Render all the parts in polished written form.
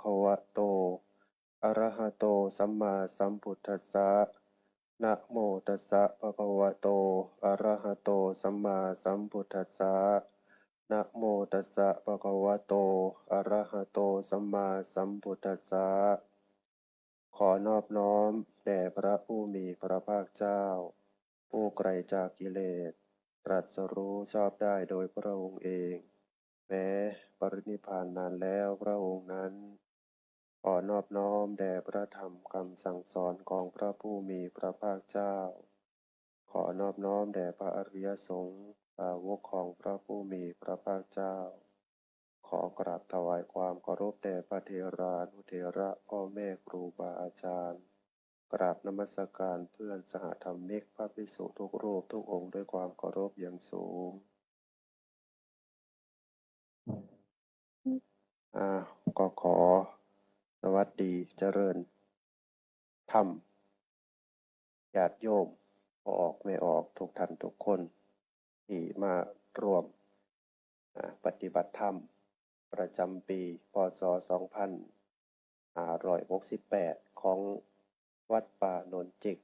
คะวะโตอะระหะโตสัมมาสัมพุทธัสสะนะโมตัสสะภะคะวะโตอะระหะโตสัมมาสัมพุทธัสสะนะโมตัสสะภะคะวะโตอะระหะโตสัมมาสัมพุทธัสสะขอนอบน้อมแด่พระผู้มีพระภาคเจ้าผู้ไกลจากกิเลสตรัสรู้ชอบได้โดยพระองค์เองแม้ปรินิพพานนานแล้วพระองค์นั้นขอนอบน้อมแด่พระธรรมคำสั่งสอนของพระผู้มีพระภาคเจ้าขอนอบน้อมแด่พระอริยสงฆ์สาวกของพระผู้มีพระภาคเจ้าขอกราบถวายความเคารพแด่พระเถรานุเถระพ่อแม่ครูบาอาจารย์กราบนมัสการเพื่อนสหธรรมิกพระภิกษุทุกรูปทุกองค์ด้วยความเคารพอย่างสูงอ่าก็ขอสวัสดีเจริญธรรมญาติโยมพอออกไม่ออกทุกท่านทุกคนที่มาร่วมปฏิบัติธรรมประจำปีพศ2568ของวัดป่าโนนจิก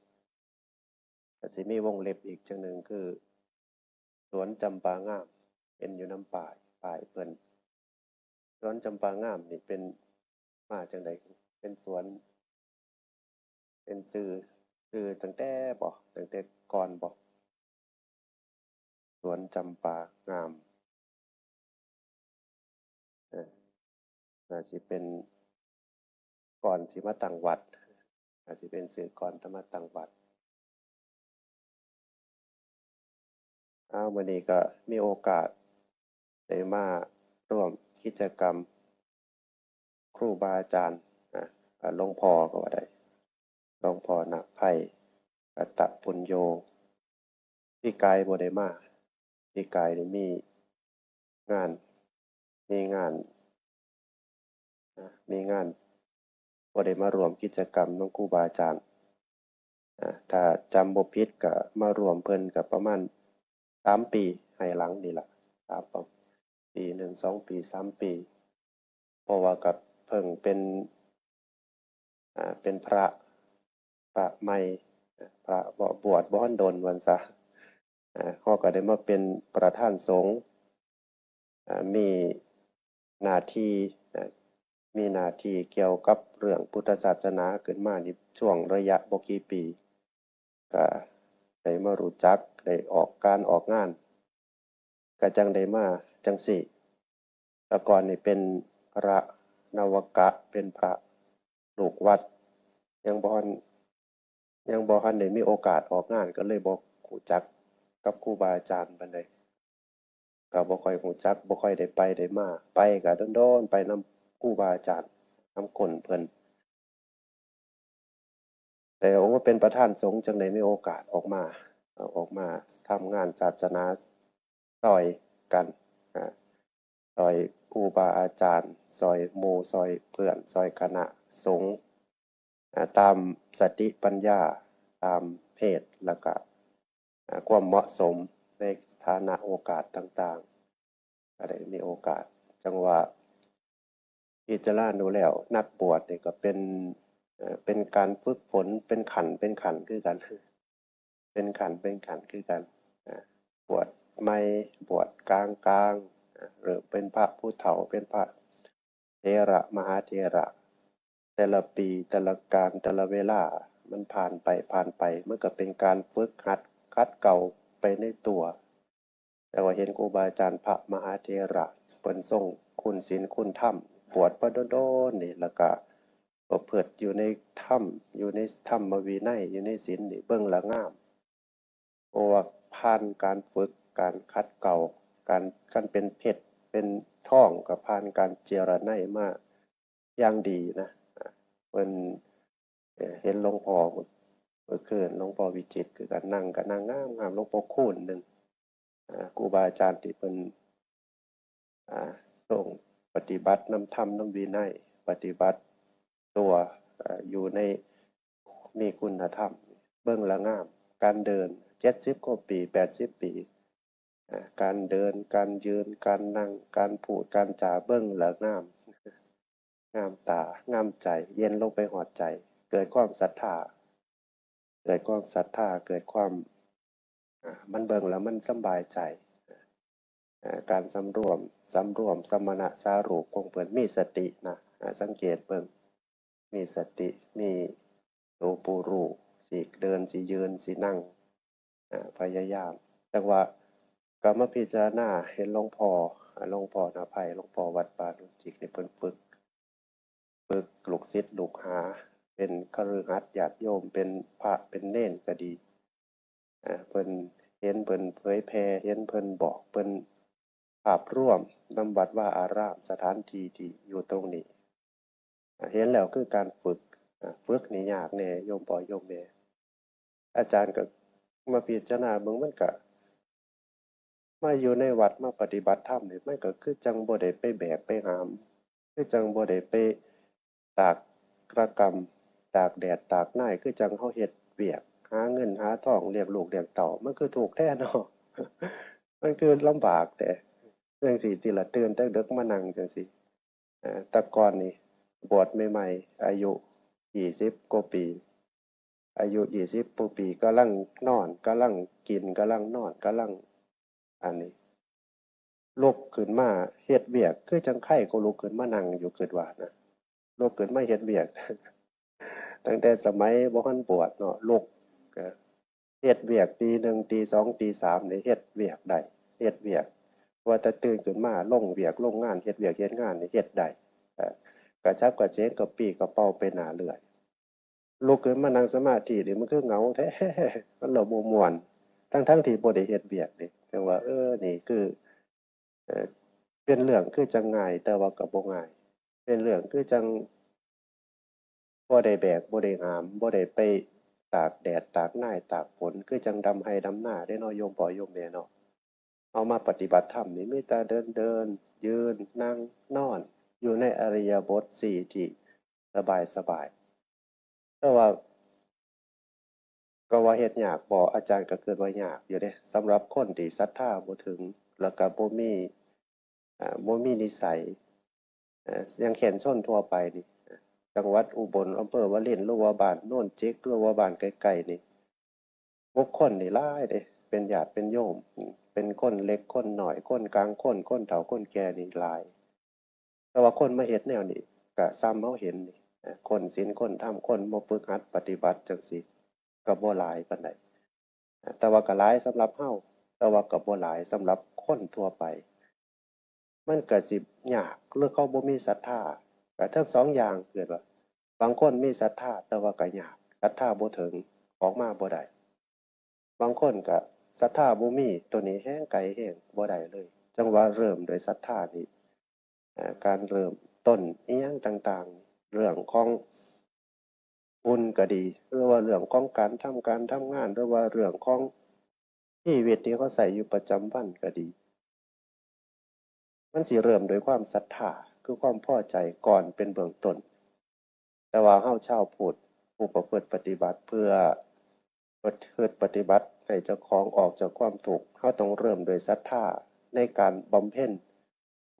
ก็สิมีวงเล็บอีกจังหนึ่งคือสวนจำปางามเป็นอยู่น้ำป่ายเพิ่นสวนจำปางามนี่เป็นมาจังใดเป็นสวนเป็นชื่อตั้งแต่ก่อนบ่สวนจำปางามเออน่าสิเป็นก่อนสิมาตั้งวัดน่าสิเป็นชื่อก่อนจะมาตั้งวัดมื้อนี้ก็มีโอกาสได้มาร่วมกิจกรรมครูบาอาจารย์หลวงพ่อก็ว่าได้หลวงพ่อณไพกัตตปุญโญพี่กายบ่ได้มาพี่กายนี่งานมีงานมีงานบ่ได้มาร่วมกิจกรรมนำครูบาอาจารย์ถ้าจำบ่ผิดก็มารวมเพิ่นก็ประมาณ3ปีให้หลังนี่ล่ะปี1 2ปี3ปีเพราะว่าก็เพิ่งเป็นเป็นพระใหม่พระบวชบ่ทันโดนว่าซะเขาก็ได้มาเป็นประธานสงฆ์มีหน้าที่มีหน้าที่เกี่ยวกับเรื่องพุทธศาสนาขึ้นมานี่ช่วงระยะบ่กี่ปีก็ได้มารู้จักได้ออกงานก็จังได้มาจังซี้แต่ก่อนนี่เป็นพระนวกะเป็นพระลูกวัดยังบ่ทันได้มีโอกาสออกงานก็เลยบ่รู้จักกับครูบาอาจารย์ปานใดก็บ่ค่อยรู้จักบ่ค่อยได้ไปได้มาไปก็โดนๆไปนำครูบาอาจารย์นำก้นเพิ่นแต่ว่าเป็นประธานสงฆ์จังได๋มีโอกาสออกมาทำงานศาสนาช่วยกันช่วยครูบาอาจารย์ช่วยหมู่ช่วยเพื่อนช่วยคณะสงฆ์ตามสติปัญญาตามเพศแล้วก็ความเหมาะสมในฐานะโอกาสต่างๆก็ได้มีโอกาสจังว่าพิจารณาดูแล้วนักบวชนี่ก็เป็นการฝึกฝนเป็นขันคือกันเป็นขันคือกันบวชใหม่บวชกลางหรือเป็นพระผู้เฒ่าเป็นพระเถระมหาเถระแต่ละปีแต่ละกาลแต่ละเวลามันผ่านไปมันก็เป็นการฝึกหัดคัดเก่าไปในตัวแต่ว่าเห็นครูบาอาจารย์พระมหาเถระเพิ่นทรงคุณศีลคุณธรรมบวชมาโดนๆนี่แล้วก็ประพฤติอยู่ในธรรมอยู่ในธรรมวินัยอยู่ในศีลนี่เบิ่งแล้วงามเพราะว่าผ่านการฝึกการคัดเก่าการเป็นเพชรเป็นทองก็ผ่านการเจรไนมาอย่างดีนะเพิ่นเห็นหลวงพ่อเมื่อคืนหลวงพ่อวิจิตรคือกันนั่งก็นั่งงามๆหลวงพ่อคูณหนึ่งครูบาอาจารย์ที่เพิ่นทรงปฏิบัตินำธรรมนำวินัยปฏิบัติตัวอยู่ในมีคุณธรรมเบิ่งแล้วงามการเดิน70กว่าปี80ปีการเดินการยืนการนั่งการพูดการจาเบิ่งแล้วงาม งามตางามใจเย็นลงไปหอดใจเกิดความศรัทธาเกิดความศรัทธาเกิดความมันเบิ่งแล้วมันสำบายใจการสำรวมสมณะสารูปคงเปิดมีสตินะสังเกตเบิ่งมีสติมีตัวปูรูสิเดินสิยืนสินั่งพยายามจังว่ากรรมพิจารณาเห็นหลวงพ่อนาไพหลวงพ่อวัดป่าดงจิกนี่เพิ่นฝึกลูกศิษย์ลูกหาเป็นคฤหัสถ์ญาติโยมเป็นพระเป็นเณรก็ดีเพิ่นเห็นเพิ่นเผยแผ่เห็นเพิ่นบอกเพิ่นภาพร่วมนำวัดว่าอารามสถานที่ที่อยู่ตรงนี้เห็นแล้วคือการฝึกนี่ยากแน่โยมพ่อโยมแม่อาจารย์ก็มาพิจารณาเบิ่งมันก็มาอยู่ในวัดมาปฏิบัติธรรมนี่มันก็คือจังบ่ได้ไปแบกไปหามคือจังบ่ได้ไปตากระกำตากแดดตากหน้ายคือจังเฮาเฮ็ดเวียกหาเงินหาทองเลี้ยงลูกเลี้ยงเต้ามันคือทุกข์แท้เนาะ มันคือลำบากแต่จังซี้ติล่ะตื่นแต่ดึกมานั่งจังซี้แต่ก่อนนี่บวชใหม่ๆอายุ20กว่าปีอายุ20กว่าปีกำลังนอนกำลังกินกำลังนอนกำลังอันนี้ลุกขึ้นมาเฮ็ดเวียกคือจังไข้ก็ลุกขึ้นมานั่งอยู่คิดว่านะลุกขึ้นมาเฮ็ดเวียก ตั้งแต่สมัยบ่ทันบวชเนาะลุกก็เฮ็ดเวียกตีหนึ่งตีสองตีสามนี่เฮ็ดเวียกได้เฮ็ดเวียกว่าแต่ตื่นขึ้นมาลงเวียกลงงานเฮ็ดเวียกเฮ็ดงานนี่เฮ็ดได้เอ่อกระฉับกระเฉงกระปรี้กระเปร่าไปหน้าเรื่อยลุกขึ้นมานั่งสมาธินี่มันคือเหงาแท้ มันแล้วบ่ม่วนทั้งที่บ่ได้เฮ็ดเวียกนี่จังว่านี่คือเอ่อเป็นเรื่องคือจังง่ายแต่ว่าก็บ่ง่ายเป็นเรื่องคือจัง บ่ได้แบกบ่ได้หามบ่ได้ไปตากแดดตากหน้ายตากฝนคือจังดำไร่ดำนาเด้เนาะโยมพ่อโยมแม่เนาะเอามาปฏิบัติธรรมนี่มีแต่เดินยืนนั่งนอนอยู่ในอิริยาบถสี่ที่สบายๆแต่ว่าก็ว่าเฮ็ดยากบ่อาจารย์ก็คิดว่ายากอยู่เดะสำหรับคนที่ศรัทธาบ่ถึงแล้วก็บ่มีนิสัยอย่างเช่นชนทั่วไปนี่จังหวัดอุบลอำเภอวารินหรือว่าบ้านโน่นจิกหรือว่าบ้านใกล้ๆนี่ บุคคลนี่หลายเดะเป็นญาติเป็นโยมเป็นคนเล็กคนน้อยคนกลางคนเฒ่าคนแก่นี่หลายแต่ว่าคนมาเฮ็ดแนวนี้ก็ซ้ำเฮาเห็นนี่คนศีลคนธรรมคนบ่ฝึกหัดปฏิบัติจังซี้ก็บ่หลายปานใดแต่ว่าก็หลายสำหรับเฮาแต่ว่าก็บ่หลายสำหรับคนทั่วไปมันก็สิยากหรือเขาบ่มีศรัทธาก็ทั้งสองอย่างเกิดว่าบางคนมีศรัทธาแต่ว่าก็ยากศรัทธาบ่ถึงออกมาบ่ได้ บางคนก็ศรัทธาบ่มีตัวนี้แฮงไกลแฮงบ่ได้เลยจังว่าเริ่มด้วยศรัทธานี่การเริ่มต้นอิหยังต่างๆเรื่องของบุญก็ดีหรือว่าเรื่องของการทำงานหรือว่าเรื่องของชีวิตที่เขาใช้อยู่ประจำวันก็ดีมันสิเริ่มด้วยความศรัทธาคือความพอใจก่อนเป็นเบื้องต้นแต่ว่าเฮาชาวพุทธผู้ประพฤติปฏิบัติเพื่อปฏิบัติให้เจ้าของออกจากความทุกข์เฮาต้องเริ่มด้วยศรัทธาในการบำเพ็ญ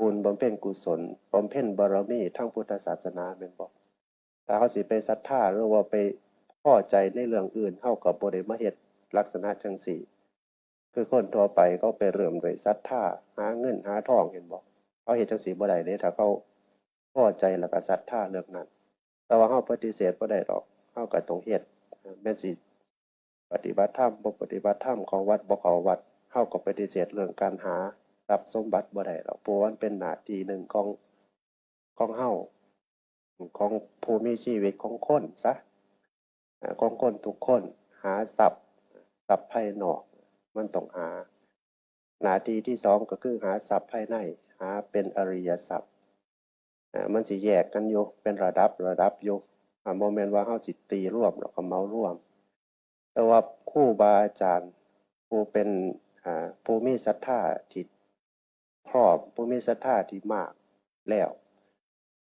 บุญบำเพ็ญกุศลบำเพ็ญบารมีทางพุทธศาสนาแม่นบ่ถ้าเฮาสิไปศรัทธาหรือว่าไปพอใจในเรื่องอื่นเฮาก็บ่ได้มาเฮ็ดลักษณะจังซี้คือคนทั่วไปเขาไปเริ่มด้วยศรัทธาหาเงินหาทองเห็นบ่เขาเฮ็ดจังซี้บ่ได้เดะถ้าเขาพอใจแล้วก็ศรัทธาเรื่องนั้นแต่ว่าเฮาปฏิเสธบ่ได้ดอกเฮาก็ต้องเฮ็ดแม่นสิปฏิบัติธรรมบ่ปฏิบัติธรรมเข้าวัดบ่เข้าวัดเฮาก็ปฏิเสธเรื่องการหาทรัพย์สมบัติบ่ได้ดอกเพราะว่ามันเป็นหน้าที่หนึ่งของเฮาของผู้มีชีวิตของคนซะของคนทุกคนหาทรัพย์ภายนอกมันต้องหาหน้าที่ที่สองก็คือหาทรัพย์ภายในหาเป็นอริยทรัพย์มันสิแยกกันอยู่เป็นระดับอยู่บ่แม่นว่าเฮาสิตีรวมแล้วก็เหมารวมแต่ว่าครูบาอาจารย์ผู้เป็นผู้มีศรัทธาที่พร้อมผู้มีศรัทธาที่มากแล้ว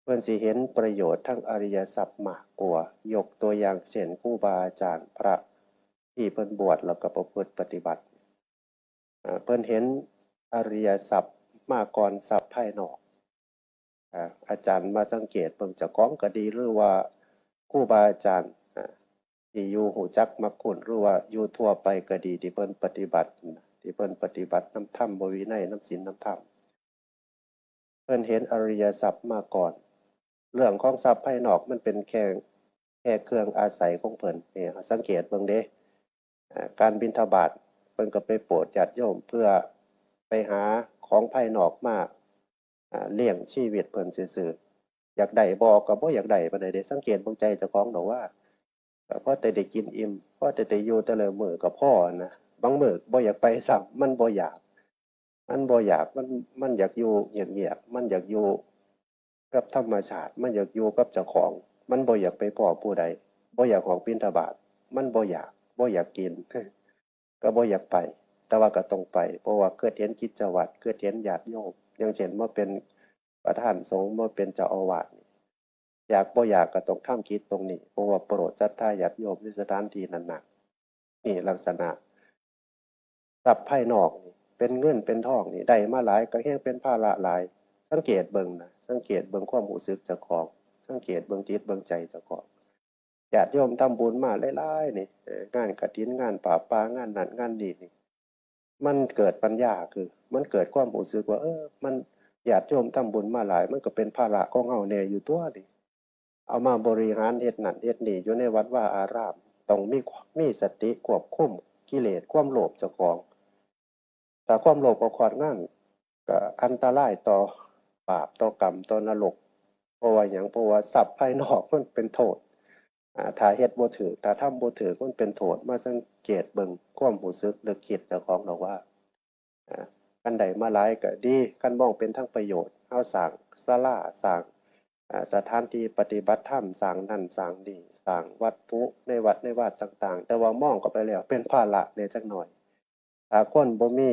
เพิ่นสิเห็นประโยชน์ทางอริยทรัพย์มากกว่ายกตัวอย่างเช่นครูบาอาจารย์พระที่เพิ่นบวชแล้วก็ประพฤติปฏิบัติเพิ่นเห็นอริยทรัพย์มาก่อนทรัพย์ภายนอก อาจารย์มาสังเกตเบิ่งเจ้าของก็ดีหรือว่าครูบาอาจารย์ที่อยู่หูจักมักคุ้นหรือว่าอยู่ทั่วไปก็ดีที่เพิ่นปฏิบัตินำธรรมบ่วินัยนำศีลนำธรรมเพิ่นเห็นอริยสัจมาก่อนเรื่องของทรัพย์ภายนอกมันเป็นแค่เครื่องอาศัยของเพิ่นเนี่ยสังเกตเบิ่งเด้การบิณฑบาตเพิ่นก็ไปโปรดญาติโยมเพื่อไปหาของภายนอกมาเลี้ยงชีวิตเพิ่นซื่อๆอยากได้บ่ก็บ่อยากได้ปานใดเด้สังเกตเบิ่งใจเจ้าของดอกว่าพอแต่ได้กินอิ่มพอแต่ได้อยู่แต่ละมื้อก็พอนะบางมื้อบ่อยากไปซ้ำมันบ่อยากมันอยากอยู่เงียบๆมันอยากอยู่กับธรรมชาติมันอยากอยู่กับเจ้าของมันบ่อยากไปพ้อผู้ใดบ่อยากออกบิณฑบาตมันบ่อยากกินก็บ่อยากไปแต่ว่าก็ต้องไปเพราะว่าเกิดเห็นกิจวัตรเกิดเห็นญาติโยมอย่างเช่นมาเป็นประธานสงฆ์มาเป็นเจ้าอาวาสอยากบ่อยากก็ต้องทำกิจตรงนี้เพราะว่าโปรดศรัทธาญาติโยมในสถานที่นั้นๆนี่ลักษณะทรัพย์ภายนอกนี่เป็นเงินเป็นทองนี่ได้มาหลายก็แฮงเป็นภาระหลายสังเกตเบิ่งนะสังเกตเบิ่งความรู้สึกเจ้าของสังเกตเบิ่งจิตเบิ่งใจเจ้าของญาติโยมทำบุญมาหลายๆนี่งานกฐินงานผ้าป่างานนั้นงานนี้นี่มันเกิดปัญญาคือมันเกิดความรู้สึกว่ามันญาติโยมทำบุญมาหลายมันก็เป็นภาระของเฮาแน่อยู่ตัวนี่เอามาบริหารเฮ็ดนั่นเฮ็ดนี่อยู่ในวัดว่าอารามต้องมีสติควบคุมกิเลสความโลภเจ้าของถ้าความโลภก็ครอบงำก็อันตรายต่อบาปต่อกรรมต่อนรกเพราะว่าหยังเพราะว่าทรัพย์ภายนอกมันเป็นโทษถ้าเฮ็ดบ่ถูกถ้าทำบ่ถูกมันเป็นโทษมาสังเกตเบิ่งความรู้สึกนึกคิดเจ้าของดอกว่าคันใดมาหลายก็ดีคันมองเป็นทั้งประโยชน์เฮาสร้างศาลาสร้างสถานที่ปฏิบัติธรรมสร้างนั่นสร้างนี่สร้างวัดพุในวัดในวาดต่างๆแต่ว่ามองเข้าไปแล้วเป็นภาระแหน่จักหน่อยถ้าคนบ่มี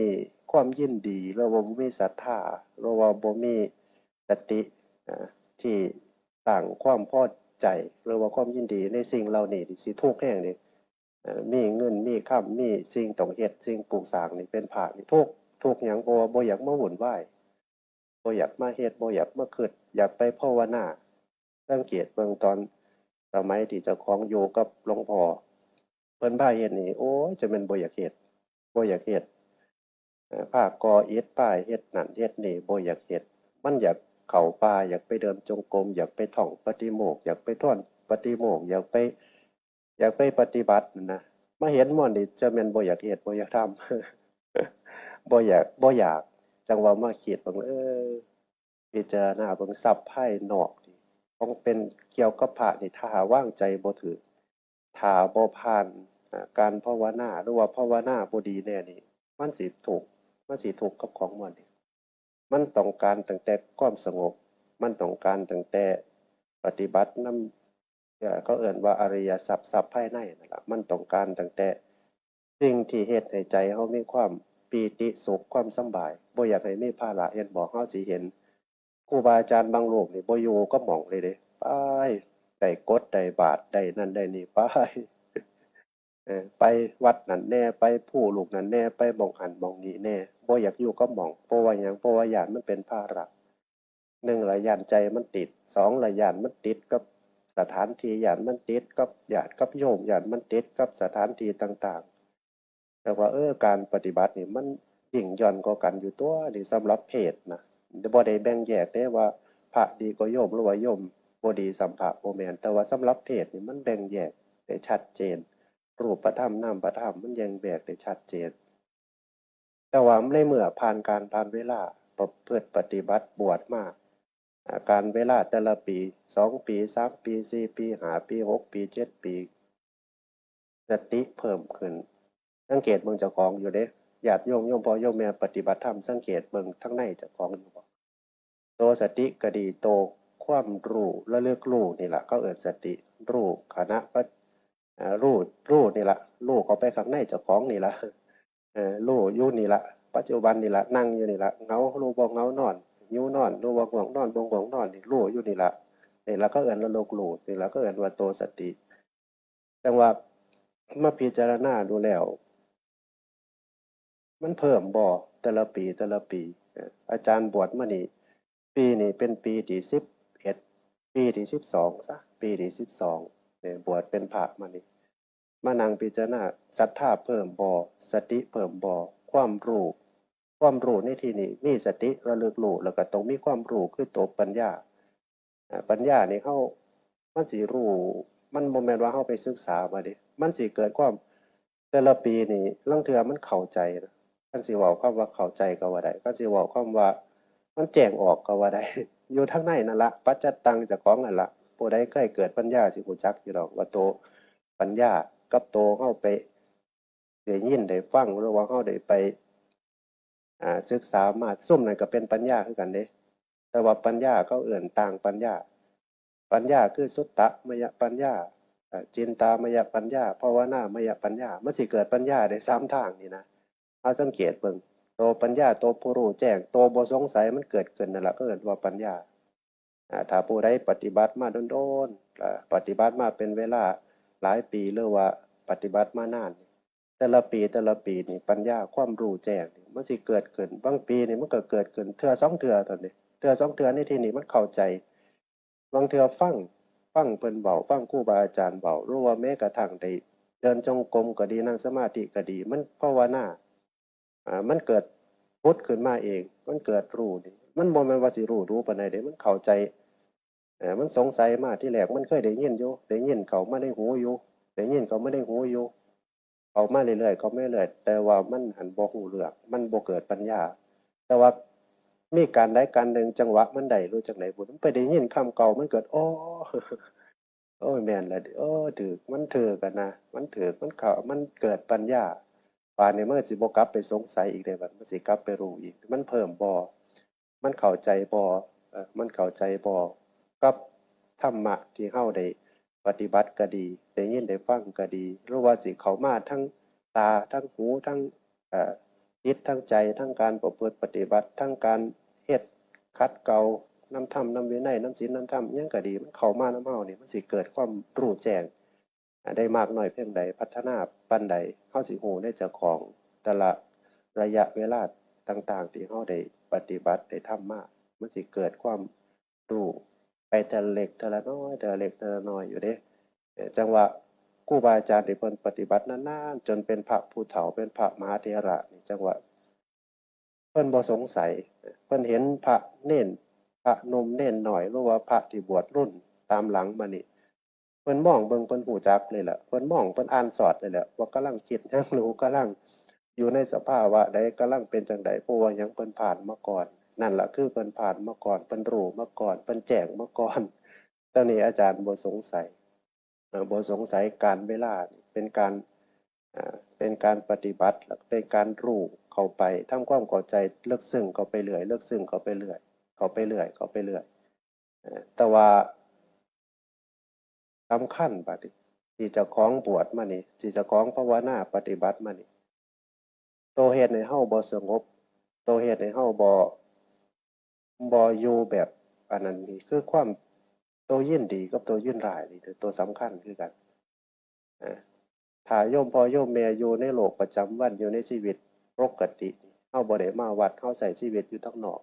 ความยินดีหรือว่าบ่มีศรัทธาหรือว่าบ่มีสติที่สร้างความพอใจหรือว่าความยินดีในสิ่งเหล่านี้นี่สิทุกข์แรงนี่มีเงินมีคำมีสิ่งต้องเฮ็ดสิ่งปลูกสร้างนี่เป็นภาระนี่ทุกข์หยังเพราะว่าบ่อยากมาวุ่นวายบ่อยากมาเฮ็ดบ่อยากมาคิดอยากไปภาวนาสังเกตเบิ่งตอนสมัยที่เจ้าของอยู่กับหลวงพ่อเพิ่นพาเฮ็ดนี่โอ๊ยจะแม่นบ่อยากเฮ็ดบ่อยากเฮ็ดพาก่ออิฐพาเฮ็ดนั่นเฮ็ดนี่บ่อยากเฮ็ดมันอยากเข้าป่าอยากไปเดินจงกรมอยากไปท่องปฏิโมกข์อยากไปท่อนปฏิโมกข์อยากไปปฏิบัตินั่นนะมาเห็นหม้อนนี่จะแม่นบ่อยากเฮ็ดบ่อยากทำบ่อยากจังว่ามาคิดเบิ่งพิจารณาเบิ่งทรัพย์ภายนอกนี่ของเป็นเกี่ยวกับพระนี่ถ้าหากวางใจบ่ถูกถ้าบ่ผ่านการภาวนาหรือว่าภาวนาบ่ดีแน่นี่มันสิทุกข์กับของหม้อนนี่มันต้องการตั้งแต่ความสงบมันต้องการตั้งแต่ปฏิบัตินำเขาเอิ้นว่าอริยทรัพย์ภายในนั่นล่ะมันต้องการตั้งแต่สิ่งที่เฮ็ดให้ใจเฮามีความปีติสุขความสำบายบ่อยากให้มีภาระเฮ็ดบ่เฮาสิเห็นครูบาอาจารย์บางรูปนี่บ่อยู่กับหม้องเลยเดะไปได้กฐได้บาตรได้นั่นได้นี่ไปไปวัดนั่นแหน่ไปผู้ลูกนั่นแหน่ไปหม้องหั้นหม้องนี้แหน่บ่อยากอยู่กับหม้องเพราะว่าหยังเพราะว่าย้านมันเป็นภาระ1ละย้านใจมันติด2ละย้านมันติดกับสถานที่ย้านมันติดกับญาติกับโยมย้านมันติดกับสถานที่ต่างๆแต่ว่าการปฏิบัตินี่มันยิ่งหย่อนกว่ากันอยู่ตัวนี่สำหรับเพศนะบ่ได้แบ่งแยกเด้ว่าพระดีกว่าโยมหรือว่าโยมบ่ดีส่ำพระบ่แม่นแต่ว่าสำหรับเพศนี่มันแบ่งแยกได้ชัดเจนรูปธรรมนามธรรมมันแยกแยกได้ชัดเจนแต่ว่าในเมื่อผ่านเวลาประพฤติปฏิบัติบวชมาการเวลาแต่ละปี2ปี3ปี4ปี5ปี6ปี7ปีสติเพิ่มขึ้นสังเกตเบิ่งเจ้าของอยู่เด้ญาติโยมพ่อโยมแม่ปฏิบัติธรรมสังเกตเบิ่งทั้งในเจ้าของอยู่บ่โตสติก็ดีโตความรู้ระลึกรู้นี่ล่ะเขาเอิ้นสติรู้ขณะรู้นี่ล่ะรู้เข้าไปข้างในเจ้าของนี่ล่ะรู้อยู่นี่ล่ะปัจจุบันนี่ล่ะนั่งอยู่นี่ล่ะเหงารู้บ่เหงานอนหิวนอนรู้บ่ง่วงนอนบ่ง่วงนอนนี่รู้อยู่นี่ล่ะนี่ล่ะเขาเอิ้นระลึกรู้นี่ล่ะเขาเอิ้นว่าโตสติจังว่ามาพิจารณาดูแล้วมันเพิ่มบ่แต่ละปีอาจารย์บวชมานี่ ปีนี้เป็นปีที่11ปีที่12ซะปีที่12เนี่ยบวชเป็นพระมานี่มานั่งพิจารณาศรัทธาเพิ่มบ่สติเพิ่มบ่ความรู้ในที่นี้มีสติระลึกรู้แล้วก็ต้องมีความรู้คือตัวปัญญาปัญญานี่มันสิรู้มันบ่แม่นว่าเฮาไปศึกษามาเด้มันสิเกิดความแต่ละปีนี่ลางเทื่อมันเข้าใจนะคันสิเว้าคำว่าเข้าใจก็ว่าได้คันสิเว้าคำว่ามันแจ้งออกก็ว่าได้ อยู่ทางในนั่นละปัจจัตตังเจ้าของนั่นละผู้ใดเคยเกิดปัญญาสิรู้จักอยู่ดอกว่าโตปัญญากับโตเฮาไปได้ยินได้ฟังหรือว่าเฮาได้ไปศึกษามาซุ่มนั่นก็เป็นปัญญาคือกันเด้แต่ว่าปัญญาเขาเอื่นต่างปัญญาคือสุตตะมยปัญญาจินตามยปัญญาภาวนามยปัญญามันสิเกิดปัญญาได้3ทางนี่นะเอาสังเกตเบิ่งโตปัญญาโตผู้รู้แจ้งโตบ่สงสัยมันเกิดขึ้นนั่นล่ะก็เอิ้นว่าปัญญาถ้าผู้ใดปฏิบัติมาโดนๆปฏิบัติมาเป็นเวลาหลายปีหรือว่าปฏิบัติมานานแต่ละปีนี่ปัญญาความรู้แจ้งนี่มันสิเกิดขึ้นบางปีนี่มันก็เกิดขึ้นเทื่อ2เทื่อตอนนี้เทื่อ2เทื่อในที่นี้มันเข้าใจบางเทื่อฟังเพิ่นเว้าฟังครูบาอาจารย์เว้าหรือว่าแม้กระทั่งได้เดินจงกรมก็ดีนั่งสมาธิก็ดีมันภาวนามันเกิดพุทธขึ้นมาเองมันเกิดรู้นี่มันบ่แม่นว่าสิรู้ปานใดเด้มันเข้าใจมันสงสัยมาที่แรกมันเคยได้ยินอยู่ได้ยินเข้ามาในหูอยู่ได้ยินเข้ามาในหูอยู่เข้ามาเรื่อยๆเข้ามาเรื่อยๆแต่ว่ามันหั้นบ่รู้เรื่องมันบ่เกิดปัญญาแต่ว่ามีการใดการหนึ่งจังหวะมันได้รู้จักไหนบุมันไปได้ยินคำเก่ามันเกิดอ๋อ โอ้ยแม่นแล้วโอ้ถูกมันถูกกันนะมันถูกมันเข้ามันเกิดปัญญาป่านนี้มันสิบ่กลับไปสงสัยอีกได้บัดมันสิกลับไปรู้อีกมันเพิ่มบ่มันเข้าใจบ่มันเข้าใจบ่กับธรรมะที่เฮาได้ปฏิบัติก็ดีได้ยินได้ฟังก็ดีหรือว่าสิเข้ามาทั้งตาทั้งหูทั้งเอ่อจิตทั้งใจทั้งการประพฤติปฏิบัติทั้งการเฮ็ดขัดเกลา น้ำธรรมน้ำวินัยน้ำศีลน้ำธรรมอิหยังก็ดีมันเข้ามาน้ำเฮานี่มันสิเกิดความรู้แจ้งได้มากน้อยเพียงใดพัฒนาปานใดเฮาสิรู้ในเจ้าของแต่ละระยะเวลาต่างๆที่เฮาได้ปฏิบัติได้ทำมามันสิเกิดความรู้ไปแต่ละเล็กแต่ละน้อยแต่ละเล็กแต่ละน้อยอยู่เด้จังว่าครูบาอาจารย์ที่เพิ่นปฏิบัตินานๆจนเป็นพระผู้เฒ่าเป็นพระมหาเถระนี่จังว่า เพิ่นบ่สงสัยเพิ่นเห็นพระเณรพระหนุ่มเณรน้อยหรือว่าพระที่บวชรุ่นตามหลังมานี่เพิ่นมองเบิ่งเพิ่นรู้จักเลยล่ะเพิ่นมองเพิ่นอ่านสอดเลยแหละว่ากำลังคิดหยังหรือกำลังอยู่ในสภาวะใดกำลังเป็นจังใดเพราะว่าหยังเพิ่นผ่านมาก่อนนั่นล่ะคือเพิ่นผ่านมาก่อนเพิ่นรู้มาก่อนเพิ่นแจ้งมาก่อนตอนนี้อาจารย์บ่สงสัยบ่สงสัยการเวลาเป็นการเป็นการปฏิบัติเป็นการรู้เข้าไปทำความเข้าใจลึกซึ้งเข้าไปเรื่อยลึกซึ้งเข้าไปเรื่อยเข้าไปเรื่อยเข้าไปเรื่อยแต่ว่าสำคัญบัดนี้ที่เจ้าของบวชมานี่ที่เจ้าของภาวนาปฏิบัติมานี่ตัวเฮ็ดให้เฮาบ่สงบตัวเฮ็ดให้เฮาบ่อยู่แบบอันนั้นนี่คือความตัวยินดีกับตัวยินร้ายนี่ตัวสำคัญคือกันอ่า ถ้าโยมพ่อโยมแม่อยู่ในโลกประจำวันอยู่ในชีวิตปกติเฮาบ่ได้มาวัดเฮาใช้ชีวิตอยู่ข้างนอก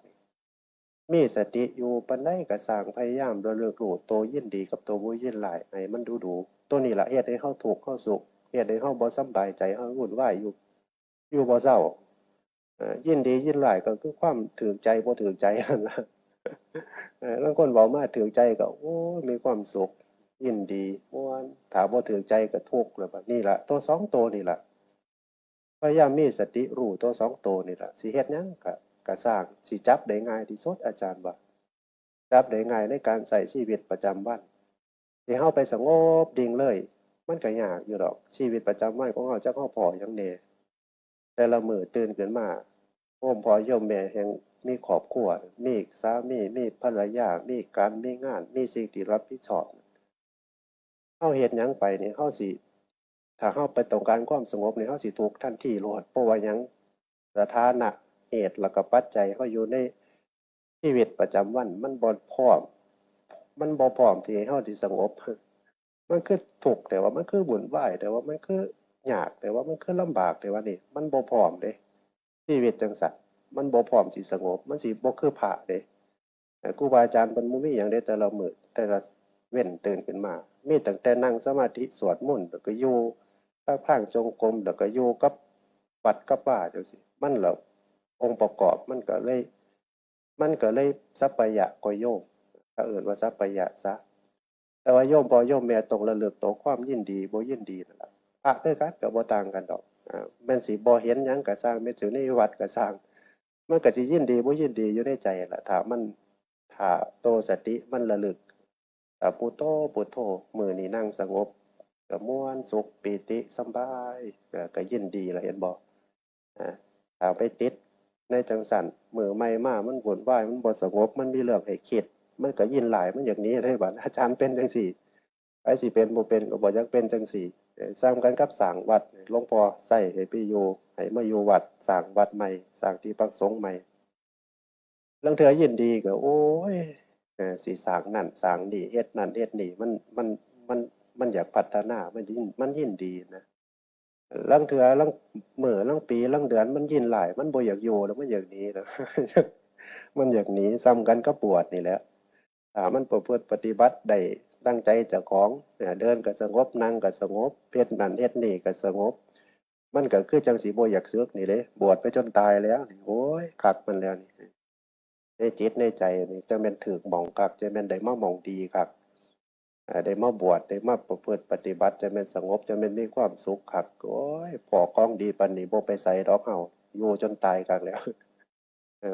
มีสติอยู่ปานใดก็สร้างพยายามระลึกรู้ตัวยินดีกับตัวบ่ยินร้ายให้มันดูๆตัวนี้ล่ะเฮ็ดให้เฮาทุกข์เฮาสุขเฮ็ดให้เฮาบ่สำบายใจเฮาวุ่นวายอยู่บ่เซายินดียินร้ายก็คือความถูกใจบ่ถูกใจนั่นล่ะลางคนเว้ามาถูกใจก็โอ้ยมีความสุขยินดีม่วนถ้าบ่ถูกใจก็ทุกข์แล้วบัดนี้ล่ะตัวสองตัวนี่ล่ะ พยายามมีสติรู้ตัวสองตัวนี่แหละสิเฮ็ดหยังก็สร้างสิจับได้ง่ายที่สุดอาจารย์ว่าจับได้ง่ายในการใช้ชีวิตประจำวันสิเฮาไปสงบดิ่งเลยมันก็ยากอยู่ดอกชีวิตประจำวันของเฮาจักเฮาพ้อหยังแหน่แต่ละมื้อตื่นขึ้นมาโฮมพ่อโยมแม่แฮ่งมีครอบครัวมีสามีมีภรรยามีการมีงานมีสิ่งที่รับผิดชอบเฮาเฮ็ดหยังไปนี่เฮาสิ ถ้าเฮาไปต้องการความสงบนี่เฮาสิทุกข์ทันทีโลดเพราะว่าหยังสถานะเหตุแล้วก็ปัจจัยเฮาอยู่ในชีวิตประจำวันมันบ่พร้อมที่ให้เฮาสิสงบมันคือทุกข์แต่ว่ามันคือวุ่นวายแต่ว่ามันคือยากแต่ว่ามันคือลำบากแต่ว่านี่มันบ่พร้อมเด้ชีวิตจังซั้นมันบ่พร้อมสิสงบมันสิบ่คือพระเด้ ครูบาอาจารย์เพิ่นบ่มีหยังเด้แต่ละมื้อแต่ละเว้นตื่นขึ้นมามีตั้งแต่นั่งสมาธิสวดมนต์แล้วก็อยู่พลางจงกรมแล้วก็อยู่กับวัดกับว่าจังซี่มันแล้วองค์ประกอบมันก็เลยสัปปายะกว่าโยมถ้าเอิ้นว่าสัปปายะซะแต่ว่าโยมพ่อโยมแม่ต้องระลึกต่อความยินดีบ่ยินดีนั่นล่ะพระคือกันก็บ่ต่างกันดอกแม่นสิบ่เห็นหยังก็สร้างแม่นสิอยู่ในวัดก็สร้างมันก็สิยินดีบ่ยินดีอยู่ในใจนั่นล่ะถ้าโตสติมันระลึกพุทโธพุทโธมื้อนี้นั่งสงบก็ม่วนสุขปีติสำบายก็ยินดีล่ะเห็นบ่ถ้าไปติดในจังซั่นมื้อใหม่มามันวุ่นวายมันบ่สงบมันมีเรื่องให้คิดมันก็ยินหลายมันอย่างนี้เลยบัดอาจารย์เป็นจังซี่ไผสิเป็นบ่เป็นก็บ่อยากเป็นจังซี่ซ้ำกันกับสร้างวัดหลวงพ่อใช้ให้ไปอยู่ให้มาอยู่วัดสร้างวัดใหม่สร้างที่พักสงฆ์ใหม่ลางเทื่อยินดีก็โอ๊ยสิสร้างนั่นสร้างนี่เฮ็ดนั่นเฮ็ดนี่มันมันอยากพัฒนามันยินดีนะลางเทื่อลางมื้อลางปีลางเดือนมันยินหลายมันบ่อยากอยู่แล้วมันอยากหนีนะ มันอยากหนีซ้ำกันกับบวชนี่แหละถ้ามันประพฤติปฏิบัติได้ดังใจเจ้าของเดินก็สงบนั่งก็สงบเฮ็ดนั่นเฮ็ดนี่ก็สงบมันก็คือจังสิบ่อยากสึกนี่เด้บวชไปจนตายแล้วนี่โอ้ยคักมันแล้วนี่ในจิตในใจนี่จังแม่นถูกหม้องคักจังแม่นได้มาหม้องดีคักได้มาบวชได้มาประพฤติปฏิบัติจังแม่นสงบจังแม่นมีความสุขคักโอ้ยพอของดีปานนี้บ่ไปไสดอกเฮาอยู่จนตายคักแล้ว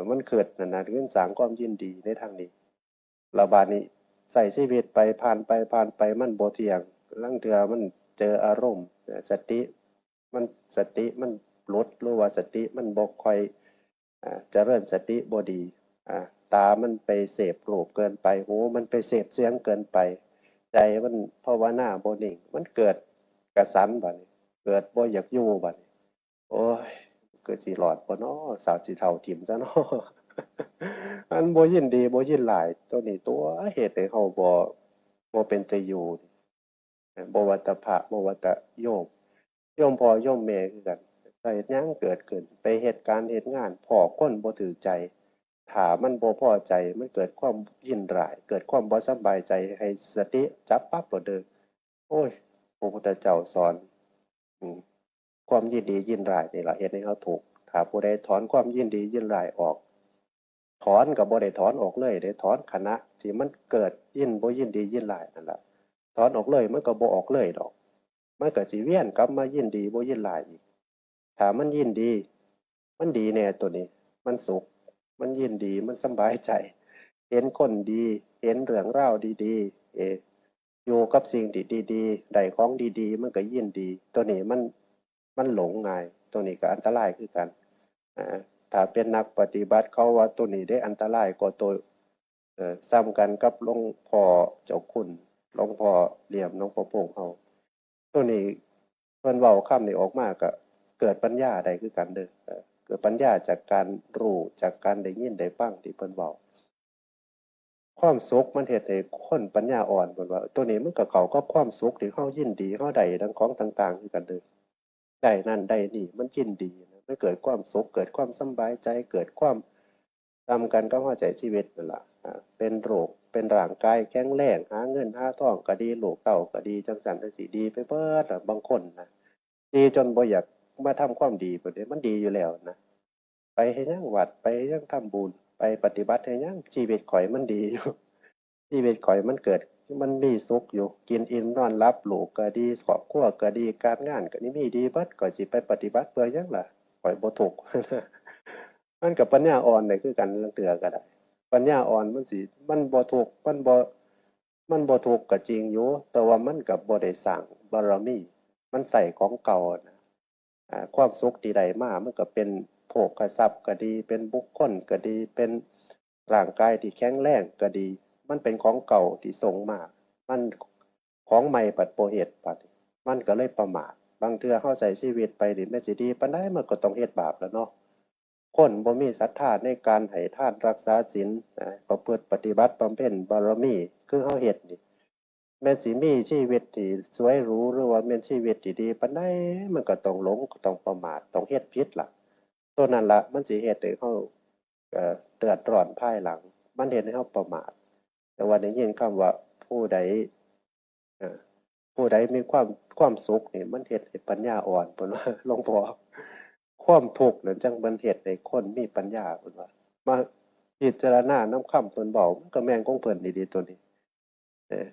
มันเกิดนั่นน่ะคือสร้างความยินดีในทางนี้แล้วบัดนี้ใช้ชีวิตไปผ่านไปมันบ่เที่ยงลางเทื่อมันเจออารมณ์สติมันสติมันหลุดหรือว่าสติมันบ่ค่อยเจริญสติบ่ดีอ่าตามันไปเสพรูปเกินไปหูมันไปเสพเสียงเกินไปใจมันภาวนาบ่นิ่งมันเกิดกระสันบัดนี้เกิดบ่อยากอยู่บัดนี้โอ้ยเกิดสิรอดบ่น้อสาวสิเฒ่าทิ่มซะน้อ อันบ่ยินดีบ่ยินหลายตัวนี้ตัวเหตุให้เราบ่เป็นตาอยู่บ่ว่าแต่พระบ่ว่าแต่โยมพ่อโยมแม่คือกันถ้าเฮ็ดหยังเกิดขึ้นไปเฮ็ดการเฮ็ดงานพ้อคนบ่ถูกใจถ้ามันบ่พอใจมันเกิดความยินร้ายเกิดความบ่สำบายใจให้สติจับปั๊บโลดเด้อโอ้ยพระพุทธเจ้าสอนอืมความยินดียินร้ายนี่ล่ะเฮ็ดให้เราทุกข์ถ้าผู้ใดถอนความยินดียินร้ายออก ถอนก็บ่ได้ถอนออกเลยได้ถอนขณะที่มันเกิดยินบ่ยินดียินร้ายนั่นล่ะถอนออกเลยมันก็บ่ออกเลยดอกมันก็สิเวียนกลับมายินดีบ่ยินร้ายอีกถ้ามันยินดีมันดีแน่ตัวนี้มันสุขมันยินดีมันสำบายใจเห็นคนดีเห็นเรื่องราวดีๆอยู่กับสิ่งที่ดีๆได้ของดีๆมันก็ยินดีตัวนี้มันหลงง่ายตัวนี้ก็อันตรายคือกันอ่า ถ้าเป็นนักปฏิบัติเขาว่าตัวนี้ได้อันตรายกว่าตัวซ้ำกันกับหลวงพ่อเจ้าคุณหลวงพ่อเหลี่ยมหลวงพ่อโป่งเอาตัวนี้เพิ่นเว้าคำนี้ออกมาก็เกิดปัญญาได้คือกันเด้อเกิดปัญญาจากการรู้จากการได้ยินได้ฟังที่เพิ่นเว้าความสุขมันเฮ็ดให้คนปัญญาอ่อนเพิ่นว่าตัวนี้มันก็เข้ากับความสุขที่เรายินดีเราได้ดังของต่างๆคือกันเด้อ ได้นั่นได้นี่มันยินดีนะมันเกิดความสุขเกิดความสำบายใจเกิดความทำกันก็เข้าใจชีวิตนั่นแหละเป็นโรคเป็นร่างกายแข็งแรงหาเงินหาทองก็ดีลูกเต้าก็ดีจังสันจังสีดีไปเบิดบางคนนะดีจนบ่อยากมาทำความดีประเดี๋ยวมันดีอยู่แล้วนะไปให้ยังวัดไปให้ยังทำบุญไปปฏิบัติให้ยังชีวิตข่อยมันดีอยู่ ชีวิตข่อยมันเกิดมันมีสุขอยู่กินอิ่มนอนหลับลูกก็ดีครอบครัวก็ดีการงานก็นี่มีดีเบิดก็สิไปปฏิบัติเพื่อหยังล่ะข่อยบ่ทุกข์ มันก็ปัญญาอ่อนได้คือกันลางเทื่อก็ได้ปัญญาอ่อนมันสิมันบ่ทุกข์มันบ่ทุกข์ก็จริงอยู่แต่ว่ามันก็บ่ได้สร้างบารมีมันใช้ของเก่าน่ะความสุขที่ได้มามันก็เป็นโภคทรัพย์ก็ดีเป็นบุคคลก็ดีเป็นร่างกายที่แข็งแรงก็ดี มันเป็นของเก่าที่ส่งมามันของใหม่ปัดบ่เฮ็ดบัดมันก็เลยประมาทบางเทื่อเราใช้ชีวิตไปนี่แม้สิดีปานใดมันก็ต้องเฮ็ดบาปแหล้วเนาะคนบ่มีศรัทธาในการให้ทานรักษาศีลประพฤติปฏิบัติบำเพ็ญบารมีคือเราเฮ็ดนี่แม้สิมีชีวิตที่สวยหรูหรือว่าแม่นชีวิตที่ดีปานใดมันก็ต้องหลงก็ต้องประมาทต้องเฮ็ดผิดล่ะตัวนั้นล่ะมันสิเฮ็ดให้เราเดือดร้อนภายหลัง มันเฮ็ดให้เฮาประมาทแต่ว่าได้ยินคำว่าผู้ใดเอ่อผู้ใดมีความสุขนี่มันเฮ็ดให้ปัญญาอ่อนเพิ่นว่าหลวงพ่อความทุกข์นั่นจังมันเฮ็ดให้คนมีปัญญาเพิ่นว่ามาพิจารณานำคำเพิ่นเว้ามันก็แม่นของเพิ่นดีๆตัวนี้เออ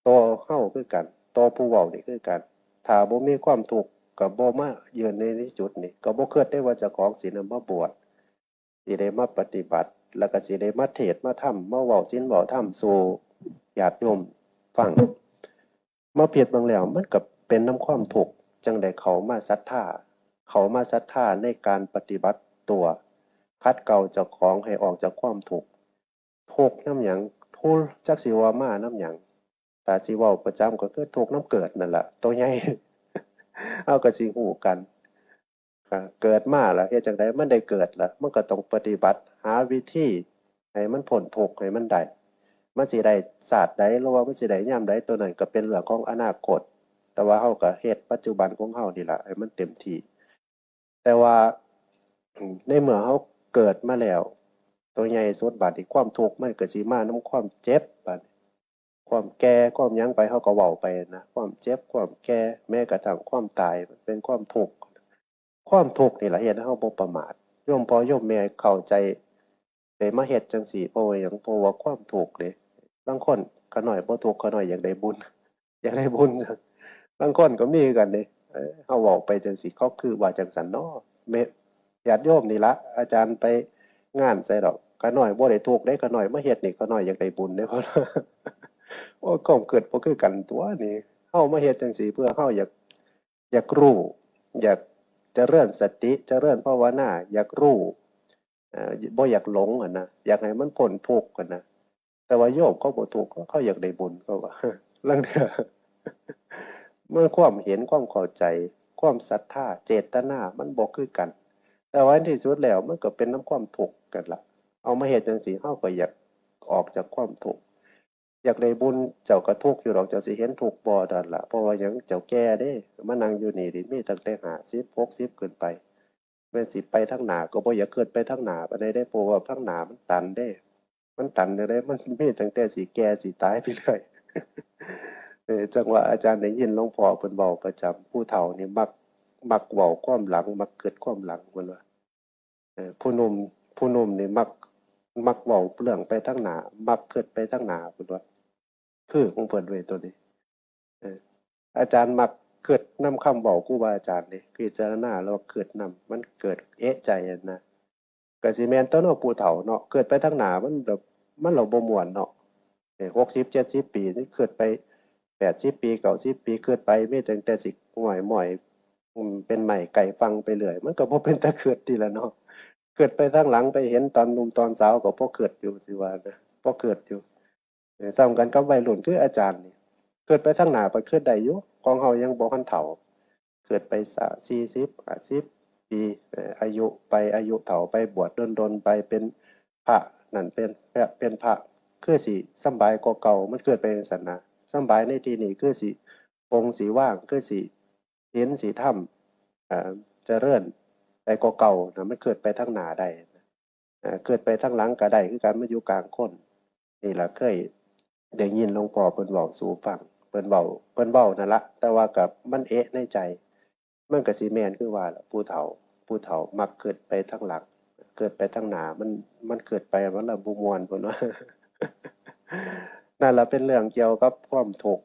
ตัวเฮาคือกันตัวผู้เว้านี่คือกันถ้าบ่มีความทุกข์ก็บ่มายืนในจุดนี้ก็บ่คิดได้ว่าเจ้าของสินำมาบวช สิได้มาปฏิบัติแล้วก็สิได้มาเทศน์มาธรรมมาเว้าศีลเว้าธรรมสู่ญาติโยมฟังมาเพียรเบิ่งแล้วมันก็เป็นนำความทุกข์จั่งใดเข้ามาศรัทธาในการปฏิบัติตัวขัดเกลาเจ้าของให้ออกจากความทุกข์ทุกข์นำหยังทุกข์จักสิว่ามานำหยังถ้าสิเว้าประจำก็คือทุกข์นำเกิดนั่นล่ะตัวใหญ่เฮาก็สิฮู้กัน เกิดมาแล้วเฮ็ดจั่งใดมันได้เกิดแล้วมันก็ต้องปฏิบัติหาวิธีให้มันพ้นทุกข์ให้มันได้มันสิได้ชาติใดหรือว่ามันสิได้ยามใดตัวนั้นก็เป็นเรื่องของอนาคตแต่ว่าเฮาก็เฮ็ดปัจจุบันของเฮานี่ล่ะให้มันเต็มที่แต่ว่าในเมื่อเฮาเกิดมาแล้วตัวใหญ่สุดบัดนี้ความทุกข์มันก็สิมานำความเจ็บบัดความแก่ความหยังไปเฮาก็เว้าไปนะความเจ็บความแก่แม้กระทั่งความตายมันเป็นความทุกข์ ความทุกข์นี่ล่ะเฮ็ดให้เราบ่ประมาทโยมพ่อโยมแม่เข้าใจได้มาเฮ็ดจังซี่เพราะว่าหยังเพราะว่าความทุกข์นี่บางคนขาน้อยบ่ทุกข์ขาน้อยอยากได้บุญอยากได้บุญบางคนก็มีคือกันเดะเฮาเว้าไปจังซี่เขาคือว่าจั่งซั้นเนาะแม่ญาติโยมนี่ล่ะอาจารย์ไปงานไสดอกขาน้อยบ่ได้ทุกข์เดะขาน้อยมาเฮ็ดนี่ขาน้อยอยากได้บุญเดะเพราะโอ้ยความเกิดบ่คือกันตั่วนี่เฮามาเฮ็ดจังซี่เพื่อเฮาอยากรู้อยาก เจริญสติเจริญภาวนาอยากรู้บ่อยากหลงนะอยากให้มันพ้นทุกข์นะแต่ว่าโยมเขาบ่ทุกข์เขาอยากได้บุญเขาว่าลางเทื่อเมื่อความเห็นความเข้าใจความศรัทธาเจตนามันบ่คือกันแต่ว่าในที่สุดแล้วมันก็เป็นนำความทุกข์กันล่ะเอามาเฮ็ดจังซี่เฮาก็อยากออกจากความทุกข์อยากได้บุญเจ้าก็ทุกข์อยู่ดอกเจ้าสิเห็นทุกข์บ่นั่นล่ะเพราะว่าหยังเจ้าแก่เด้มานั่งอยู่นี่นี่มีตั้งแต่50 60ขึ้นไปแม่นสิไปทางหน้าก็บ่อยากเกิดไปทางหน้าปานใดเด้เพราะว่าทางหน้ามันตันเด้มันตันจั่งใดมันมีตั้งแต่สิแก่สิตายไปเรื่อยจังว่าอาจารย์ได้ยินหลวงพ่อเพิ่นเว้าประจำผู้เฒ่านี่มักเว้าความหลังมักเกิดความหลังเพิ่นว่าผู้หนุ่มนี่มักเว้าเรื่องไปทางหน้ามักคิดไปทางหน้าเพิ่นว่าคือของเพิ่นเว้ยตัวนี้เอออาจารย์มักคิดนำคำเว้าครูบาอาจารย์นี่พิจารณาแล้วคิดนำมันเกิดเอะใจอะนะก็สิแม่นตัวเนาะผู้เฒ่าเนาะคิดไปทางหน้ามันแบบมันแล้วบ่ม่วนเนาะ60 70ปีนี่คิดไป80ปี90ปีคิดไปมีตั้งแต่สิม้อยเป็นไม้ไก่ฟังไปเรื่อยมันก็บ่เป็นตาคิดนี่ล่ะเนาะ เกิดไปทางหลังไปเห็นตอนหนุ่มตอนสาวก็พอเกิดอยู่สิว่านะพอเกิดอยู่ซ้ำกันกับวัยรุ่นคืออาจารย์นี่เกิดไปทางหน้าไปเกิดได้อยู่ของเฮายังบ่ทันเฒ่าเกิดไป40 50ปีอายุไปอายุเฒ่าไปบวชดนๆไปเป็นพระนั่นเป็นพระคือสิสำบายกว่าเก่ามันเกิดไปจังซั่นนะสำบายในที่นี้คือสิปลงสิว่างคือสิศีลสิธรรมเจริญไปกว่าเก่านะมันเกิดไปทางหน้าได้เกิดไปทางหลังก็ได้คือกันมันอยู่กลางคนนี่ล่ะเคยได้ยินหลวงพ่อเพิ่นเว้าสู่ฟังเพิ่นเว้านั่นล่ะแต่ว่าก็มันเอ๊ะในใจมันก็สิแม่นคือว่าล่ะผู้เฒ่ามักเกิดไปทางหลังเกิดไปทางหน้ามันเกิดไปมันละบ่ม่วนเพิ่นว่านั่นล่ะเป็นเรื่องเกี่ยวกับความทุกข์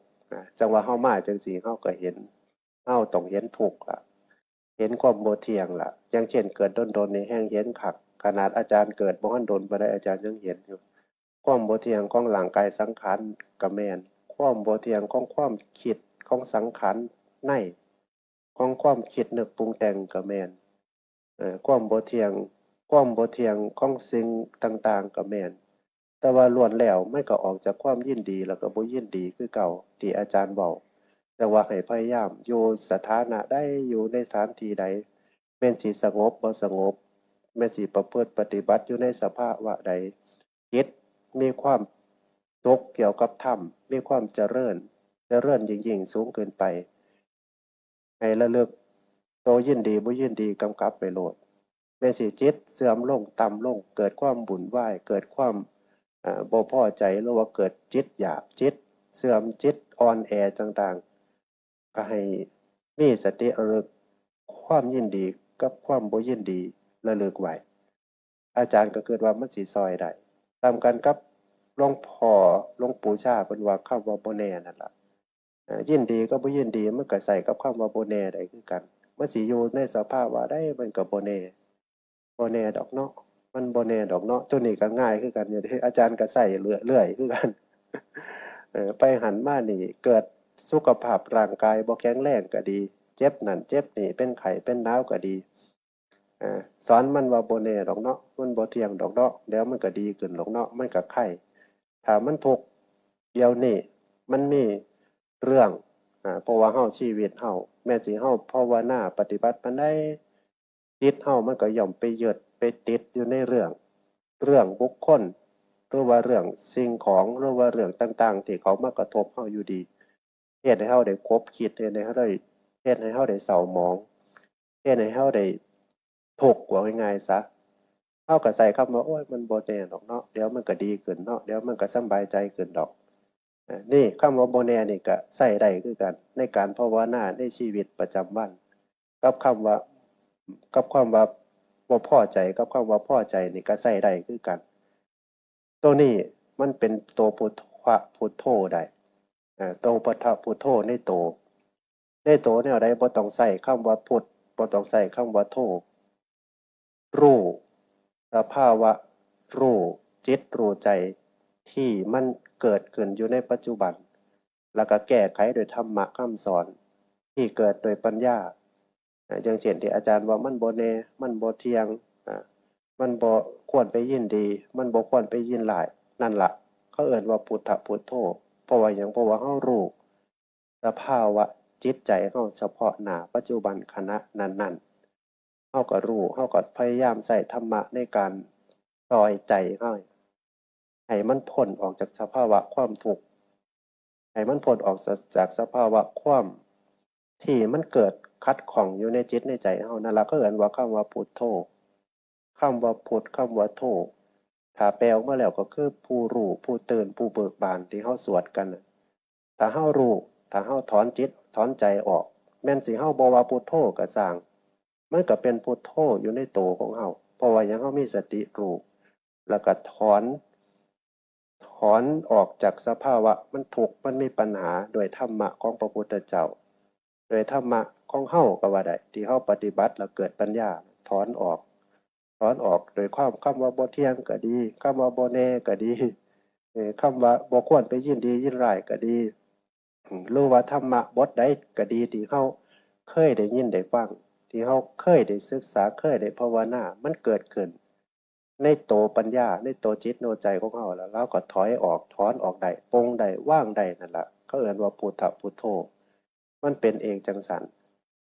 จังว่าเฮามาจังซี่เฮาก็เห็นเฮาต้องเห็นทุกข์ล่ะ เห็นความบ่เที่ยงล่ะอย่างเช่นเกิดดนๆนี่แฮ่งเห็นคักขนาดอาจารย์เกิดบ่ทันดนบ่ได้อาจารย์ยังเห็นอยู่ความบ่เที่ยงของร่างกายสังขารก็แม่นความบ่เที่ยงของความคิดของสังขารในของความคิดนึกปรุงแต่งก็แม่นความบ่เที่ยงของสิ่งต่างๆก็แม่นแต่ว่าล้วนแล้วมันก็ออกจากความยินดีแล้วก็บ่ยินดีคือเก่าที่อาจารย์เว้า แต่ว่าให้พยายามอยู่สถานะใดอยู่ในสถานที่ใดแม่นสิสงบบ่สงบแม่นสิประพฤติปฏิบัติอยู่ในสภาวะใดจิตมีความสุขเกี่ยวกับธรรมมีความเจริญยิ่งๆสูงเกินไปให้ระลึกโตยินดีบ่ยินดีกำกับไปโลดแม่นสิจิตเสื่อมลงต่ำลงเกิดความบุ่นวายเกิดความ บ่พอใจหรือว่าเกิดจิตอยากจิตเสื่อมจิตอ่อนแอต่างๆก็ให้มีสติระลึกความยินดีกับความบ่ยินดีระลึกไว้อาจารย์ก็คิดว่ามันสิช่วยได้ตามกันกับหลวงพ่อหลวงปู่ชาเพิ่นว่าคำว่าบ่แน่นั่นล่ะยินดีกับบ่ยินดีมันก็ใส่กับคำว่าบ่แน่ได้คือกันมันสิอยู่ในสภาวะใดมันก็บ่แน่บ่แน่ดอกเนาะมันบ่แน่ดอกเนาะตัวนี้ก็ง่ายคือกันอยู่เดะอาจารย์ก็ใส่เรื่อยๆคือกันไปหันมานี่เกิดสุขภาพร่างกายบ่แข็งแรงก็ดีเจ็บนั่นเจ็บนี่เป็นไข้เป็นหนาวก็ดีสอนมันว่าบ่แน่ดอกเนาะมันบ่เที่ยงดอกเนาะเดี๋ยวมันก็ดีขึ้นดอกเนาะมันก็ไข้ถ้ามันทุกข์เดี๋ยวนี้มันมีเรื่องเพราะว่าเฮาชีวิตเฮาแม้สิเฮาภาวนาปฏิบัติปานใดจิตเฮามันก็ย่อมไปยึดไปติดอยู่ในเรื่องบุคคลหรือว่าเรื่องสิ่งของหรือว่าเรื่องต่างๆที่เขามากระทบเฮาอยู่ดีเฮ็ดให้เฮาได้คบคิดเฮ็ดให้เฮาได้เฮ็ดให้เฮาได้เศร้าหมองเฮ็ดให้เฮาได้ทุกข์ว่าง่ายๆซะเฮาก็ใส่คำว่าโอ๊ยมันบ่แน่ดอกเนาะเดี๋ยวมันก็ดีขึ้นเนาะเดี๋ยวมันก็สำบายใจขึ้นดอกนี่คำว่าบ่แน่นี่ก็ใช้ได้คือกันในการภาวนาในชีวิตประจำวันกับคำว่ากับความว่าบ่พอใจกับคำว่าพอใจนี่ก็ใช้ได้คือกันตัวนี้มันเป็นตัวพุทโธได้ตัวพุทธพุทโธในโตแนวใดบ่ต้องใช้คำว่าพุทบ่ต้องใช้คำว่าโธรู้สภาวะรู้จิตรู้ใจที่มันเกิดขึ้นอยู่ในปัจจุบันแล้วก็แก้ไขโดยธรรมะคำสอนที่เกิดโดยปัญญาอย่างเช่นที่อาจารย์ว่ามันบ่แน่มันบ่เที่ยงมันบ่ควรไปยินดีมันบ่ควรไปยินร้ายนั่นล่ะเขาเอิ้นว่าพุทธพุทโธเพราะว่าหยังเพราะว่าเฮารู้สภาวะจิตใจเฮาเฉพาะหน้าปัจจุบันขณะนั้นๆเฮาก็รู้เฮาก็พยายามใช้ธรรมะในการช่วยใจเฮาให้มันพ้นออกจากสภาวะความทุกข์ให้มันพ้นออกจากสภาวะความที่มันเกิดขัดข้องอยู่ในจิตในใจเฮานั่นล่ะเขาเอิ้นว่าคำว่าพุทโธคำว่าพุทคำว่าโธถ้าแปลออกมาแล้วก็คือผู้รู้ผู้ตื่นผู้เบิกบานที่เฮาสวดกันน่ะถ้าเฮารู้ถ้าเฮาถอนจิตถอนใจออกแม่นสิเฮาบ่ว่าพุทโธก็สร้างมันก็เป็นพุทโธอยู่ในโตของเฮาเพราะว่าหยังเฮามีสติรู้แล้วก็ถอนออกจากสภาวะมันทุกข์มันมีปัญหาโดยธรรมะของพระพุทธเจ้าโดยธรรมะของเฮาก็ว่าได้ที่เฮาปฏิบัติแล้วเกิดปัญญาถอนออกโดยความคำว่าบ่เที่ยงก็ดีคำว่าบ่แน่ก็ดีคำว่าบ่ควรไปยินดียินร้ายก็ดีหรือว่าธรรมะบทใดก็ดีที่เฮาเคยได้ยินได้ฟังที่เฮาเคยได้ศึกษาเคยได้ภาวนามันเกิดขึ้นในโตปัญญาในโตจิตโนใจของเฮาแล้วเราก็ถอยออกถอนออกได้ปลงได้ว่างได้นั่นล่ะเขาเอิ้นว่าพุทธพุทโธมันเป็นเองจังซั่น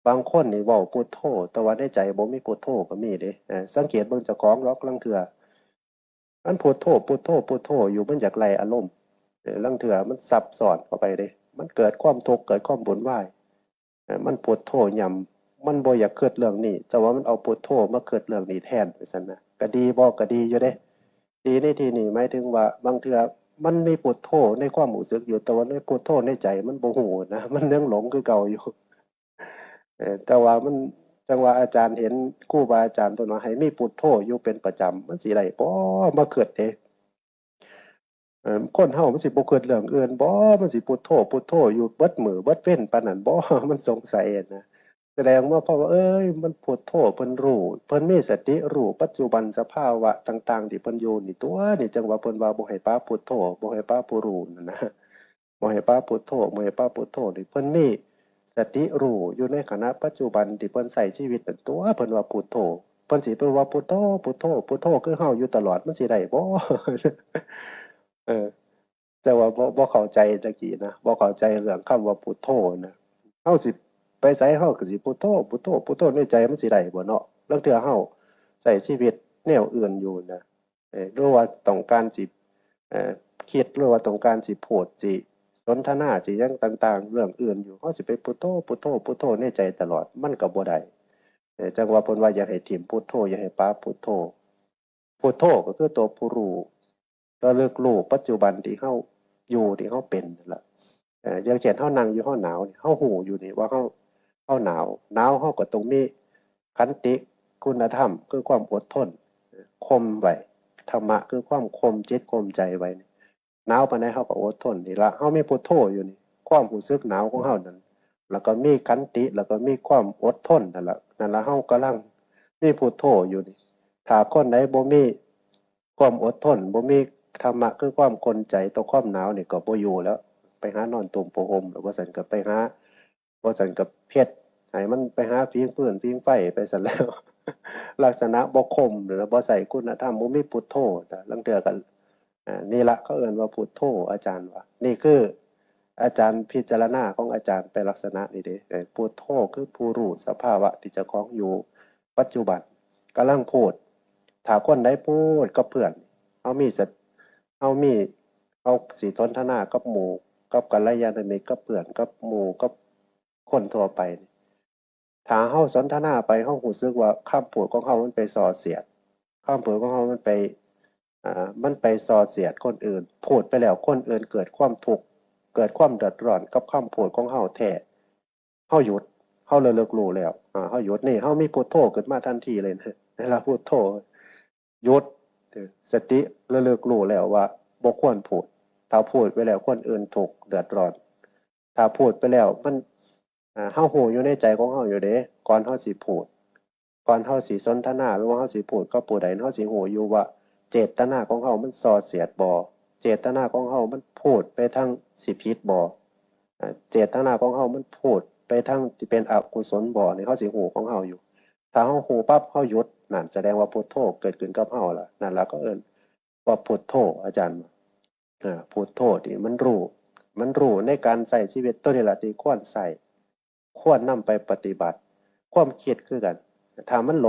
บางคนนี่เว้าพุทโธแต่ว่าในใจบ่มีพุทโธก็มีเดะสังเกตเบิ่งเจ้าของลอกลางเทื่อมันพุทโธพุทโธพุทโธอยู่มันอยากไล่อารมณ์ลางเทื่อมันซับซ้อนเข้าไปเดะมันเกิดความทุกข์เกิดความวุ่นวายมันพุทโธย่ำมันบ่อยากคิดเรื่องนี้แต่ว่ามันเอาพุทโธมาคิดเรื่องนี้แทนว่าซั่นน่ะก็ดีบ่ก็ดีอยู่เดะดีในที่นี้หมายถึงว่าบางเทื่อมันมีพุทโธในความรู้สึกอยู่แต่ว่าในพุทโธในใจมันบ่ฮู้นะมันยังหลงคือเก่าอยู่แต่ว่ามันจังว่าอาจารย์เห็นครูบาอาจารย์เพิ่นว่าให้มีพุทโธอยู่เป็นประจำมันสิได้บ่มาคิดเดะคนเฮามันสิบ่คิดเรื่องอื่นบ่มันสิพุทโธพุทโธอยู่เบิดมื้อเบิดเว้นปานนั้นบ่มันสงสัยอะนะแสดงว่าเพราะว่าเอ้ยมันพุทโธเพิ่นรู้เพิ่นมีสติรู้ปัจจุบันสภาวะต่างๆที่เพิ่นอยู่นี่ตัวนี่จังว่าเพิ่นว่าบ่ให้ปาพุทโธบ่ให้ปาผู้รู้นั่นนะบ่ให้ปาพุทโธบ่ให้ปาพุทโธนี่เพิ่นมีสติรู้อยู่ในขณะปัจจุบันที่เพิ่นใช้ชีวิตนั่นตัวเพิ่นว่าพุทโธเพิ่นสิไปว่าพุทโธพุทโธพุทโธคือเฮาอยู่ตลอดมันสิได้บ่เออแต่ว่าบ่เข้าใจตะกี้นะบ่เข้าใจเรื่องคำว่าพุทโธนะเฮาสิไปไสเฮาก็สิพุทโธพุทโธพุทโธในใจมันสิได้บ่เนาะลางเทื่อเฮาใช้ชีวิตแนวอื่นอยู่นะหรือว่าต้องการสิเอ่อคิดหรือว่าต้องการสิพูดสิสนทนาสิหยังต่างๆเรื่องอื่นอยู่เฮาสิไปพุทโธพุทโธพุทโธในใจตลอดมันก็บ่ได้จังว่าเพิ่นว่าอย่าให้ถิ้มพุทโธอย่าให้ปราพุทโธพุทโธก็คือตัวผู้รู้ ระลึกรู้ปัจจุบันที่เฮาอยู่ที่เฮาเป็นนั่นล่ะอย่างเช่นเฮานั่งอยู่เฮาหนาวนี่เฮารู้อยู่นี่ว่าเฮาหนาวเฮาก็ต้องมีขันติคุณธรรมคือความอดทนข่มไว้ธรรมะคือความข่มจิตข่มใจไว้นี่หนาวปานใดเฮาก็อดทนนี่ล่ะเฮามีพุทโธอยู่นี่ความรู้สึกหนาวของเฮานั่นแล้วก็มีขันติแล้วก็มีความอดทนนั่นล่ะเฮากำลังมีพุทโธอยู่นี่ถ้าคนใดบ่มีความอดทนบ่มีธรรมะคือความคนใจต่อความหนาวนี่ก็บ่อยู่แล้วไปหานอนตุ่มโพห่มหรือว่าซั่นก็ไปหาบ่ซั่นก็เฮ็ดให้มันไปหาฟิงฟืนฟิงไฟไปซั่นแล้ว ลักษณะบ่คมหรือบ่ใส่คุณธรรมบ่มีพุทโธลางเทื่อก็นี่ละเขาเอิ้นว่าพุทโธอาจารย์ว่านี่คืออาจารย์พิจารณาของอาจารย์เป็นลักษณะนี้เด้พุทโธคือผู้รู้สภาวะที่เจ้าของอยู่ปัจจุบันกำลังพูดถ้าคนใดพูดกับเพื่อนเฮามีสเฮามีเฮาสิสนทนากับหมู่กับกัลยาณมิตรกับเพื่อนกับหมู่กับคนทั่วไป ถ้าเฮาสนทนาไปเฮารู้สึกว่าคำพูดของเฮามันไปส่อเสียดคำพูดของเฮามันไปส่อเสียดคนอื่นพูดไปแล้วคนอื่นเกิดความทุกข์เกิดความเดือดร้อนกับคำพูดของเฮาแท้เฮาหยุดเฮาระลึกรู้แล้วเฮาหยุดนี่เฮามีพุทโธขึ้นมาทันทีเลยนะเวลาพุทโธหยุดสติระลึกรู้แล้วว่าบ่ควรพูดถ้าพูดไปแล้วคนอื่นทุกข์เดือดร้อนถ้าพูดไปแล้วมันเฮารู้อยู่ในใจของเฮาอยู่เด้ก่อนเฮาสิพูดก่อนเฮาสิสนทนาหรือว่าเฮาสิพูดกับผู้ใดเฮาสิรู้อยู่ว่าเจตนาของเฮามันส่อเสียดบ่เจตนาของเฮามันพูดไปทางสิผิดบ่เจตนาของเฮามันพูดไปทางที่เป็นอกุศลบ่นี่เฮาสิรู้ของเฮาอยู่ถ้าเฮารู้ปั๊บเฮาหยุดนั่นแสดงว่าพุทโธเกิดขึ้นกับเฮาล่ะนั่นล่ะก็เอิ้นว่าพุทโธอาจารย์พุทโธนี่มันรู้ในการใช้ชีวิตตัวนี้ล่ะที่ควรนำไปปฏิบัติความคิดคือกันถ้ามันหล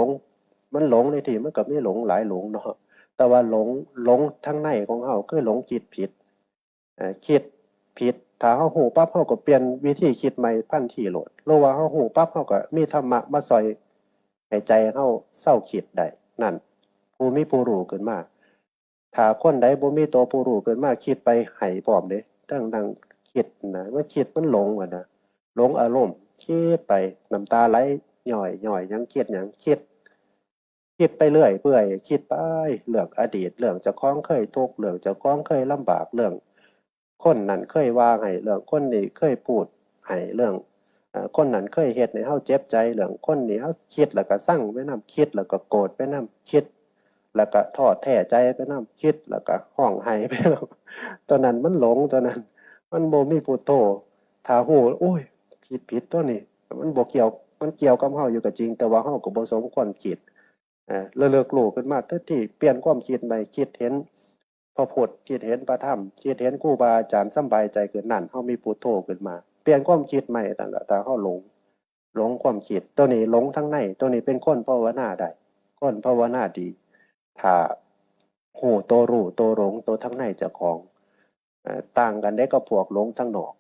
งในที่มันก็มีหลงหลายหลงเนาะแต่ว่าหลงทั้งในของเฮาคือหลงคิดผิดคิดผิดถ้าเฮาฮู้ปั๊บเฮาก็เปลี่ยนวิธีคิดใหม่ทันทีโลดหรือว่าเฮาฮู้ปั๊บเฮาก็มีธรรมะมาช่วยให้ใจเฮาเซาคิดได้นั่นผู้มีผู้รู้ขึ้นมาถ้าคนใดบ่มีตัวผู้รู้ขึ้นมาคิดไปให้พร้อมเด้ทั้งคิดนะมันคิดมันหลงอะนะ หลงอารมณ์คิดไปน้ำตาไหลย่อยยังคิดหยังคิดไปเรื่อยเปื่อยคิดไปเรื่องอดีตเรื่องเจ้าของเคยทุกข์เรื่องเจ้าของเคยลำบากเรื่องคนนั้นเคยว่าให้เรื่องคนนี้เคยพูดให้เรื่องคนนั้นเคยเฮ็ดให้เฮาเจ็บใจเรื่องคนนี้เฮาคิดแล้วก็ซังไปนำคิดแล้วก็โกรธไปนำคิดแล้วก็ท้อแท้ใจไปนำคิดแล้วก็ร้องไห้ไปนำตอนนั้นมันหลงตอนนั้นมันบ่มีพุทโธถ้าฮู้โอ้ย คิดผิดตัวนี้มันบ่เกี่ยวมันเกี่ยวกับเฮาอยู่ก็จริงแต่ว่าเฮาก็บ่สมควรคิดระลึกรู้ขึ้นมาทันทีเปลี่ยนความคิดใหม่คิดเห็นพระพุทธคิดเห็นพระธรรมคิดเห็นครูบาอาจารย์สำบายใจขึ้นนั่นเฮามีพุทโธขึ้นมาเปลี่ยนความคิดใหม่นั่นล่ะถ้าเฮาหลงความคิดตัวนี้หลงทั้งในตัวนี้เป็นคนภาวนาได้คนภาวนาดีถ้าฮู้ตัวรู้ตัวหลงตัวทั้งในเจ้าของต่างกันได้กับพวกหลงทั้งนอก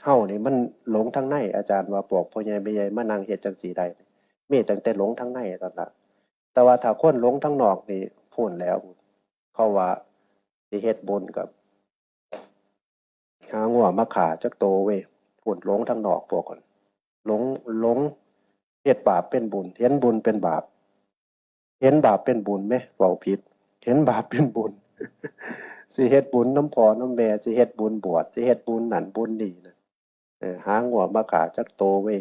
เฮานี่มันหลงทางในอาจารย์ว่าพวกพ่อใหญ่แม่ใหญ่มานั่งเฮ็ดจั่งซี้ได้มีตั้งแต่หลงทางในนั่นล่ะแต่ว่าถ้าคนหลงทางนอกนี่พู้นแหล้วเขาว่าสิเฮ็ดบุญก็หางัวมาฆ่าจักโตเว้ยพู้นหลงทางนอกพวกนั้นหลงเฮ็ดบาปเป็นบุญเห็นบุญเป็นบาปเห็นบาปเป็นบุญแหมเว้าผิดเห็นบาปเป็นบุญสิเฮ็ดบุญนำพ่อนำแม่สิเฮ็ดบุญบวชสิเฮ็ดบุญนั่นบุญนี่น่ะ หางัวมาขาจักโตเว้ย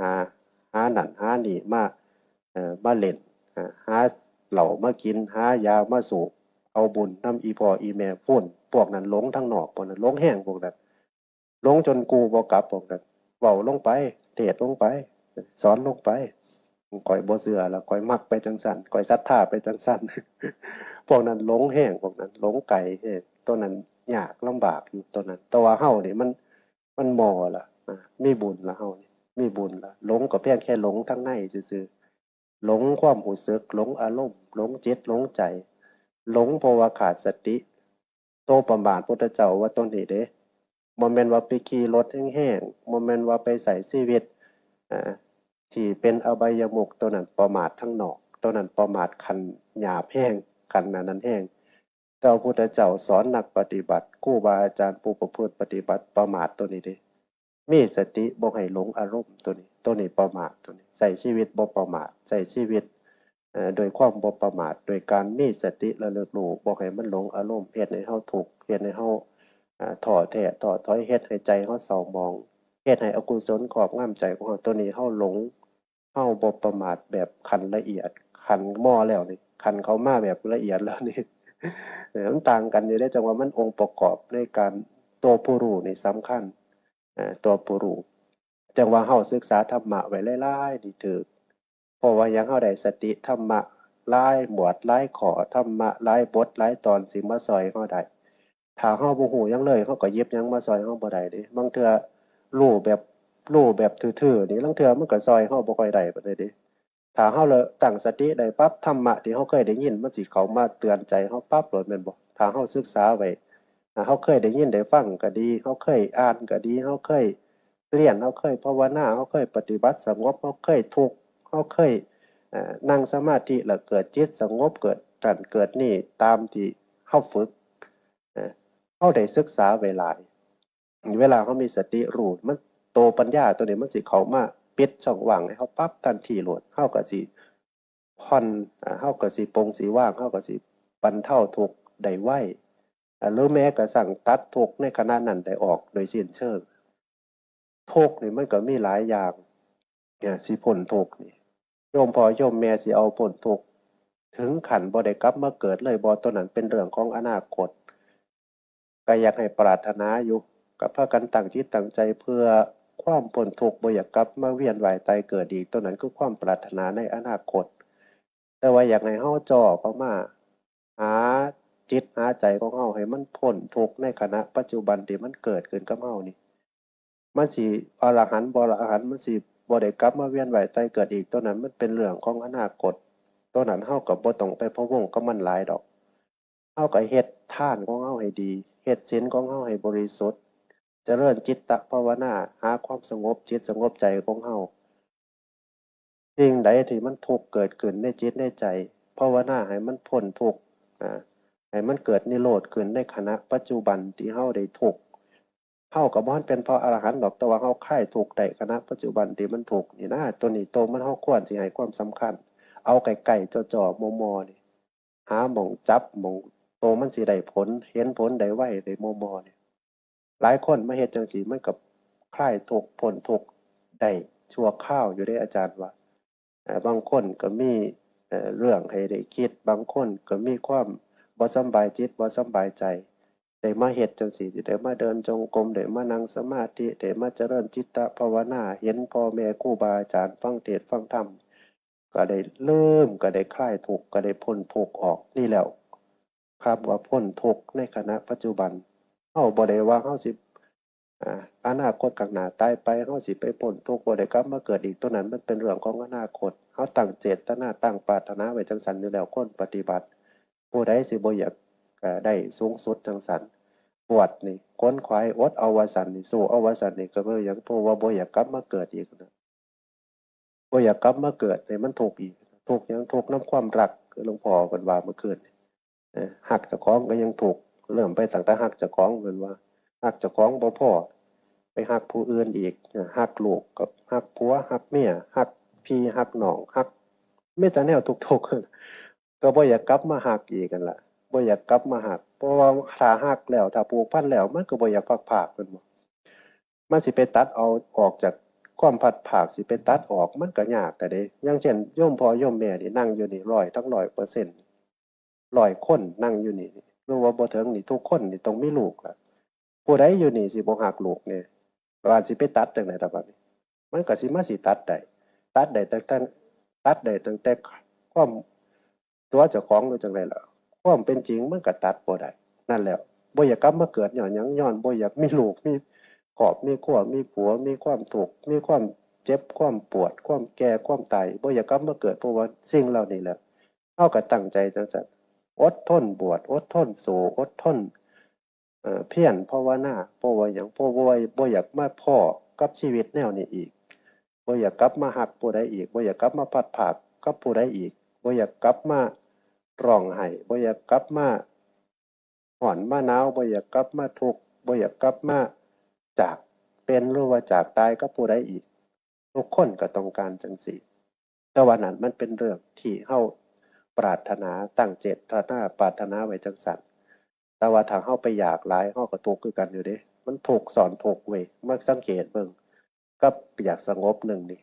หาหานั่นหานี่มามาเล่นหาเหล้ามากินหายามาสูบเอาบุญนำอีพ่ออีแม่พู้นพวกนั้นหลงทางนอกพวกนั้นหลงแห้งพวกนั้นหลงจนกูบ่กลับพวกนั้นเว้าลงไปเทศน์ลงไปสอนลงไปข้อยบ่เชื่อแล้วข้อยมักไปจังซั่นข้อยศรัทธาไปจังซั่นพวกนั้นหลงแห้งพวกนั้นหลงไกลตัวนั้นยากลำบากอยู่ตัวนั้นแต่ว่าเฮานี่มันมอล่ะมีบุญละเฮานี่มีบุญละหลงก็เพียงแค่หลงทางในซื่อๆหลงความรู้สึกหลงอารมณ์หลงจิตหลงใจหลงเพราะว่าขาดสติโตประมาทพุทธเจ้าว่าต้นนี้เด้บ่แม่นว่าไปขี่รถแห้งๆบ่แม่นว่าไปใช้ชีวิตอ่าที่เป็นอบายมุขตัวนั้นประมาททั้งนอกตัวนั้นประมาทคันหยาบแห้งคันอันนั้นแห้ง แต่พระพุทธเจ้าสอนนักปฏิบัติครูบาอาจารย์ผู้ประพฤติปฏิบัติประมาทตัวนี้เด้มีสติบ่ให้หลงอารมณ์ตัวนี้ประมาทตัวนี้ใส่ชีวิตบ่ประมาทใส่ชีวิตโดยความบ่ประมาทโดยการมีสติระลึกรู้บ่ให้มันหลงอารมณ์เฮ็ดให้เฮาทุกข์เฮ็ดให้เฮาท้อแท้ท้อถอยเฮ็ดให้ใจเฮาเศร้าหมองเฮ็ดให้อกุศลครอบงำใจของเฮาตัวนี้เฮาหลงเฮาบ่ประมาทแบบขั้นละเอียดขั้นหม้อแล้วนี่ขั้นเข้ามาแบบละเอียดแล้วนี่ มันต่างกันอยู่ได้จังว่ามันองค์ประกอบในการตัวผู้รู้นี่สำคัญตัวผู้รู้จังว่าเฮาศึกษาธรรมะไว้หลายๆนี่ถูกเพราะว่ายังเฮาได้สติธรรมะหลายหมวดหลายข้อธรรมะหลายบทหลายตอนสิมาช่วยเฮาได้ถ้าเฮาบ่ฮู้หยังเลยเฮาก็หยิบหยังมาช่วยเฮาบ่ได้เดะบางเทื่อรู้แบบรู้แบบทื่อๆนี่ลางเทื่อมันก็ช่วยเฮาบ่ค่อยได้ปานใดเดะ ถ้าเฮาเลยตั้งสติได้ปั๊บธรรมะที่เฮาเคยได้ยินมันสิเข้ามาเตือนใจเฮาปั๊บโลดแม่นบ่ถ้าเฮาศึกษาไว้เฮาเคยได้ยินได้ฟังก็ดีเฮาเคยอ่านก็ดีเฮาเคยเรียนเฮาเคยภาวนาเฮาเคยปฏิบัติสงบเฮาเคยทุกข์เฮาเคยนั่งสมาธิแล้วเกิดจิตสงบเกิดนั่นเกิดนี่ตามที่เฮาฝึกเฮาได้ศึกษาไว้หลายเวลาเฮามีสติรู้มันโตปัญญาตัวนี้มันสิเข้ามาปิดช่องว่างให้เฮาปั๊บทันทีโลดเฮาก็สิ ผ่อนเฮาก็สิปลงสิวางเฮาก็สิบรรเทาทุกข์ได้ไวหรือแม้กระทั่งตัดทุกข์ในขณะนั้นได้ออกโดยสิ้นเชิงทุกข์นี่มันก็มีหลายอย่างสิพ้นทุกข์นี่โยมพ่อโยมแม่สิเอาพ้นทุกข์ถึงขั้นบ่ได้กลับมาเกิดเลยบ่ตัวนั้นเป็นเรื่องของอนาคตก็อยากให้ปรารถนาอยู่ก็พากันตั้งจิตตั้งใจเพื่อความพ้นทุกข์บ่อยากกลับมาเวียนว่ายตายเกิดอีกตัวนั้นคือความปรารถนาในอนาคต แต่ว่าอยากให้เฮาจ่อเข้ามาหาจิตหาใจของเฮาให้มันพ้นทุกข์ในขณะปัจจุบันที่มันเกิดขึ้นกับเฮานี่มันสิอรหันต์บ่อรหันต์มันสิบ่ได้กลับมาเวียนว่ายตายเกิดอีกตัวนั้นมันเป็นเรื่องของอนาคตตัวนั้นเฮาก็บ่ต้องไปพะวงกับมันหลายดอกเฮาก็เฮ็ดทานของเฮาให้ดีเฮ็ดศีลของเฮาให้บริสุทธิ์เจริญจิตตภาวนาหาความสงบจิตสงบใจของเฮา สิ่งใดที่มันทุกข์เกิดขึ้นในจิตในใจภาวนาให้มันพ้นทุกข์อ่าให้มันเกิดนิโรธขึ้นในขณะปัจจุบันที่เฮาได้ทุกข์เฮาก็บ่ทันเป็นพระอรหันต์ดอกแต่ว่าเฮาคลายทุกข์ได้ขณะปัจจุบันที่มันทุกข์นี่นะตัวนี้ตัวมันเฮาควรสิให้ความสำคัญเอาใกล้ๆจ่อๆมอๆนี่หาหม้องจับหม้องตัวมันสิได้ผลเห็นผลได้ไวได้มอๆนี่หลายคนมาเฮ็ดจังซี่มันก็คลายทุกข์พ้นทุกข์ได้ชั่วคราวอยู่เดะอาจารย์ว่า บางคนก็มีเรื่องให้ได้คิดบางคนก็มีความบ่สำบายจิตบ่สำบายใจได้มาเฮ็ดจั่งซี้ได้มาเดินจงกรมได้มานั่งสมาธิได้มาเจริญจิตภาวนาเห็นพ่อแม่ครูบาอาจารย์ฟังเทศน์ฟังธรรมก็ได้ก็ได้คลายทุกข์ก็ได้พ้นทุกข์ออกนี่แล้วครับว่าพ้นทุกข์ในขณะปัจจุบันเฮาบ่ได้ว่าเฮาสิ อนาคตข้างหน้าตายไปเฮาสิไปพ้นทุกข์บ่ได้กลับมาเกิดอีกตัวนั้นมันเป็นเรื่องของอนาคตเฮาตั้งเจตนาตั้งปรารถนาไว้จั่งซั้นอยู่แล้วคนปฏิบัติผู้ใดสิบ่อยากได้สูงสุดจั่งซั้นบวชนี่ขวนขวายอดเอาว่าซั้นนี่สู้เอาว่าซั้นนี่ก็บ่หยังเพราะว่าบ่อยากกลับมาเกิดอีกนะบ่อยากกลับมาเกิดให้มันทุกข์อีกทุกข์หยังทุกข์นำความรักคือหลวงพ่อเพิ่นว่าเมื่อคืนนี่รักเจ้าของก็ยังทุกข์เริ่มไปตั้งแต่รักเจ้าของเพิ่นว่ารักเจ้าของบ่พอ ไปหักผู้อื่นอีกหักลูกกับหักผัวหักเมียหักพี่หักน้องหักมีแต่แนวทุกข์ๆก็บ่อยากกลับมาหักอีกกันล่ะบ่อยากกลับมาหักเพราะว่าถ้าหักแล้วถ้าผูกพันแล้วมันก็บ่อยากพักผากแม่นบ่มันสิไปตัดเอาออกจากความพัดผากสิไปตัดออกมันก็ยากแต่เดะอย่างเช่นโยมพ่อโยมแม่นี่นั่งอยู่นี่100ทั้ง100%100 คนนั่งอยู่นี่หรือว่าบ่ถึงนี่ทุกคนนี่ต้องมีลูกล่ะผู้ใดอยู่นี่สิบ่ฮักลูกแหน่ ว่าสิไปตัดจังไดล่ะบัดนี้มันก็สิมาสิตัดได้ตัดได้ตั้งแต่ตัดได้ตั้งแต่ความตัวเจ้าของหรือจั่งใดล่ะความเป็นจริงมันก็ตัดบ่ได้นั่นแหล้วบ่อยากกลับมาเกิดญ้อนหยังย้อนบ่อยากมีลูกมีครอบมีครัวมีผัวมีความทุกข์มีความเจ็บความปวดความแก่ความตายบ่อยากกลับมาเกิดเพราะว่าสิ่งเหล่านี้แหละเราก็ตั้งใจจังซั่นอดทนบวชอดทนสู้อดทน เพียรภาวนาเพราะว่าหยังเพราะว่าบ่อยากมาพ้อกับชีวิตแนวนี้อีกบ่อยากกลับมารักผู้ใดอีกบ่อยากกลับมาพลัดพรากกับผู้ใดอีกบ่อยากกลับมาร้องไห้บ่อยากกลับมา ร้อนมาหนาวบ่อยากกลับมาทุกข์บ่อยากกลับมาจากเป็นหรือว่าจากตายกับผู้ใดอีกทุกคนก็ต้องการจังซี่แต่ว่านั้นมันเป็นเรื่องที่เฮาปรารถนาตั้งเจตนาปรารถนาไว้จังซั่นแต่ว่าถ้าเฮาไปอยากหลายเฮาก็ทุกข์คือกันอยู่เดะมันทุกข์ซ้อนทุกข์เว้ยมาสังเกตเบิ่งกับอยากสงบหนึ่งนี่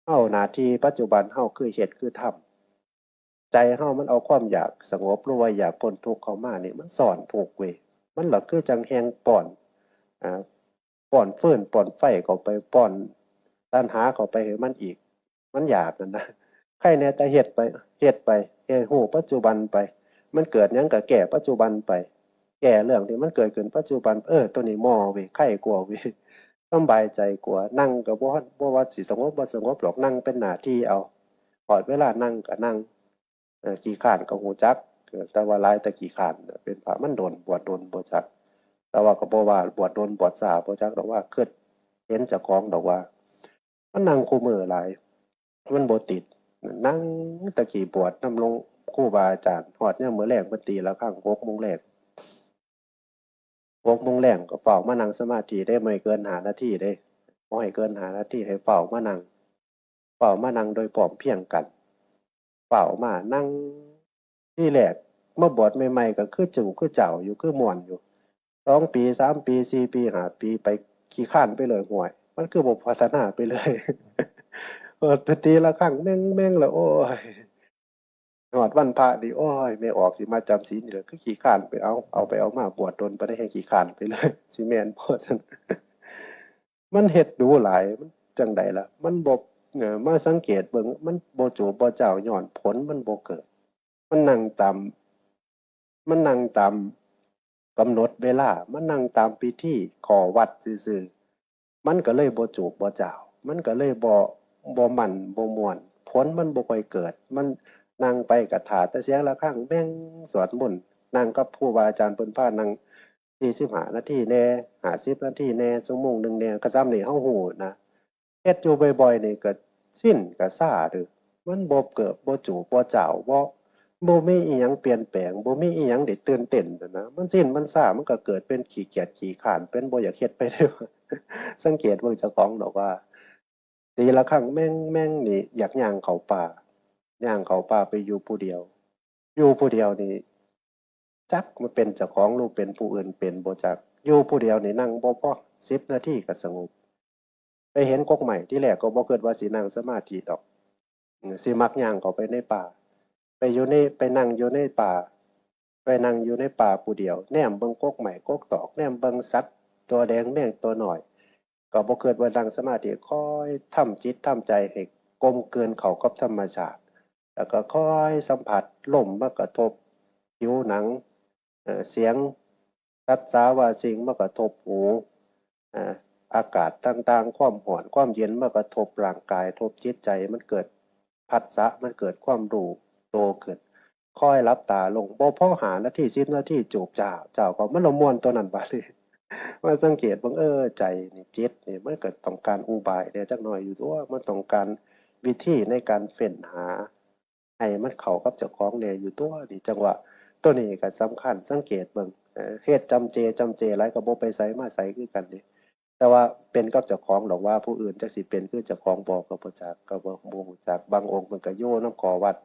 เฮาหน้าที่ปัจจุบันเฮาคือเฮ็ดคือทำ ใจเฮามันเอาความอยากสงบหรือว่าอยากพ้นทุกข์เข้ามานี่มันซ่อนผูกเว้ยมันล่ะคือจังแฮงป้อนอ่าป้อนฟืนป้อนไฟเข้าไปป้อนตัณหาเข้าไปให้มันอีกมันอยากนั่นนะใครแน่แต่เฮ็ดไปเฮ็ดไปเฮ็ดรู้ปัจจุบันไปมันเกิดหยังก็แก้ปัจจุบันไปแก้เรื่องที่มันเกิดขึ้นปัจจุบันตัวนี้เหมาะเว้ยไคกว่าเว้ยสำบายใจกว่านั่งก็บ่ว่าสิสงบบ่สงบหรอกนั่งเป็นหน้าที่เอาพอดเวลานั่งก็นั่ง ขี้ข้านก็หูจักแต่ว่าหลายแต่ขี้ข้านเป็นพระมันโดนบวชโดนบ่จักแต่ว่าก็บ่ว่าบวชโดนบวชช้าบ่จักดอกว่าคิดเห็นเจ้าของดอกว่ามันนั่งคู่มือหลายมันบ่ติดนั่งแต่กี้บวชนำหลวงครูบาอาจารย์ฮอดยามมื้อแลงเพิ่นตีละครั้ง6โมงแลง6โมงแลงก็เฝ้ามานั่งสมาธิได้ไม่เกิน5นาทีเด้บ่ให้เกิน5นาทีให้เฝ้ามานั่งโดยพร้อมเพรียงกัน เฝ้ามานั่งที่แรกมาบวชใหม่ๆก็คือจูคือเจ้าอยู่คือม่วนอยู่2 ปี3 ปี4 ปี5 ปีไปขี้คร้านไปเลยห่วยมันคือบ่พัฒนาไปเลยไปตีละครั้งแม่งๆแล้วโอ้ยฮอดวันพระนี่โอ้ยไม่ออกสิมาจำศีลนี่แหละคือขี้คร้านไปเอาไปเอามาบวชโดนบ่ได้แฮ่งขี้คร้านไปเลยสิแม่นบ่ซั่นมันเฮ็ดดูหลายมันจั่งใดล่ะมันบ่มาสังเกตเบิ่งมันบ่จูบบ่เจ้าญ้อนผลมันบ่เกิด มันนั่งตามมันนั่งตามกำหนดเวลามันนั่งตามพิธีขอวัดซื่อๆมันก็เลยบ่จูบบ่จ้าวมันก็เลยบ่มั่นบ่ม่วนผลมันบ่ค่อยเกิดมันนั่งไปก็ท่าแต่เสียงระฆังแม่งสวดมนต์นั่งกับครูบาอาจารย์เพิ่นพานั่ง45นาทีแหน่50นาทีแหน่ชั่วโมงหนึ่งแหน่ก็ส่ำนี้เฮาฮู้นะเฮ็ดอยู่บ่อยๆนี่ก็ชินก็ซาเด้อมันบ่เกิดบ่จูบบ่จ้าวบ่มีอิหยังเปลี่ยนแปลงบ่มีอิหยังได้ตื่นเต้นนั่นนะมันสิ้นมันซ่ามันก็เกิดเป็นขี้เกียจขี้คร้านเป็นบ่อยากเฮ็ดไปเลยสังเกตเบิ่งเจ้าของดอกว่าตีละครั้งแม่งนี่อยากย่างเข้าป่าย่างเข้าป่าไปอยู่ผู้เดียวอยู่ผู้เดียวนี่จักมันเป็นเจ้าของหรือเป็นผู้อื่นเป็นบ่จักอยู่ผู้เดียวนี่นั่งบ่พอ10นาทีก็สงบไปเห็นกกใหม่ที่แรกก็บ่คิดว่าสินั่งสมาธิดอกสิมักย่างเข้าไปในป่า ไปนั่งอยู่ในป่าไปนั่งอยู่ในป่าผู้เดียวแนมเบิ่งกกใหม่กกตอกแนมเบิ่งสัตว์ตัวแดงแม่งตัวน้อยก็บ่เกิดว่านั่งสมาธิคอยทำจิตทำใจให้กลมกลืนเข้ากับธรรมชาติแล้วก็คอยสัมผัสลมมากระทบผิวหนังเสียงสัตว์สาวาสิ่งมากระทบหูเอ่ออากาศต่างๆความร้อนความเย็นมากระทบร่างกายทบจิตใจมันเกิดผัสสะมันเกิดความรู้โตขึ้น ค่อยหลับตาลงบ่พอ5 นาที10 นาทีจูบเจ้าก็มันละม่วนตัวนั้นบัดนี้มาสังเกตเบิ่งใจนี่จิตนี่มันก็ต้องการอุบายแหน่จักหน่อยอยู่ตั่วมันต้องการวิธีในการเฟ้นหาให้มันเข้ากับเจ้าของแหน่อยู่ตั่วนี่จังหวะตัวนี้ก็สำคัญสังเกตเบิ่งเฮ็ดจำเจหลายก็บ่ไปไสมาไสคือกันเดะแต่ว่าเป็นกับเจ้าของดอกว่าผู้อื่นจักสิเป็นคือเจ้าของบ่ก็บ่จักก็บ่รู้จักบางองค์เพิ่นก็อยู่นำขอวัด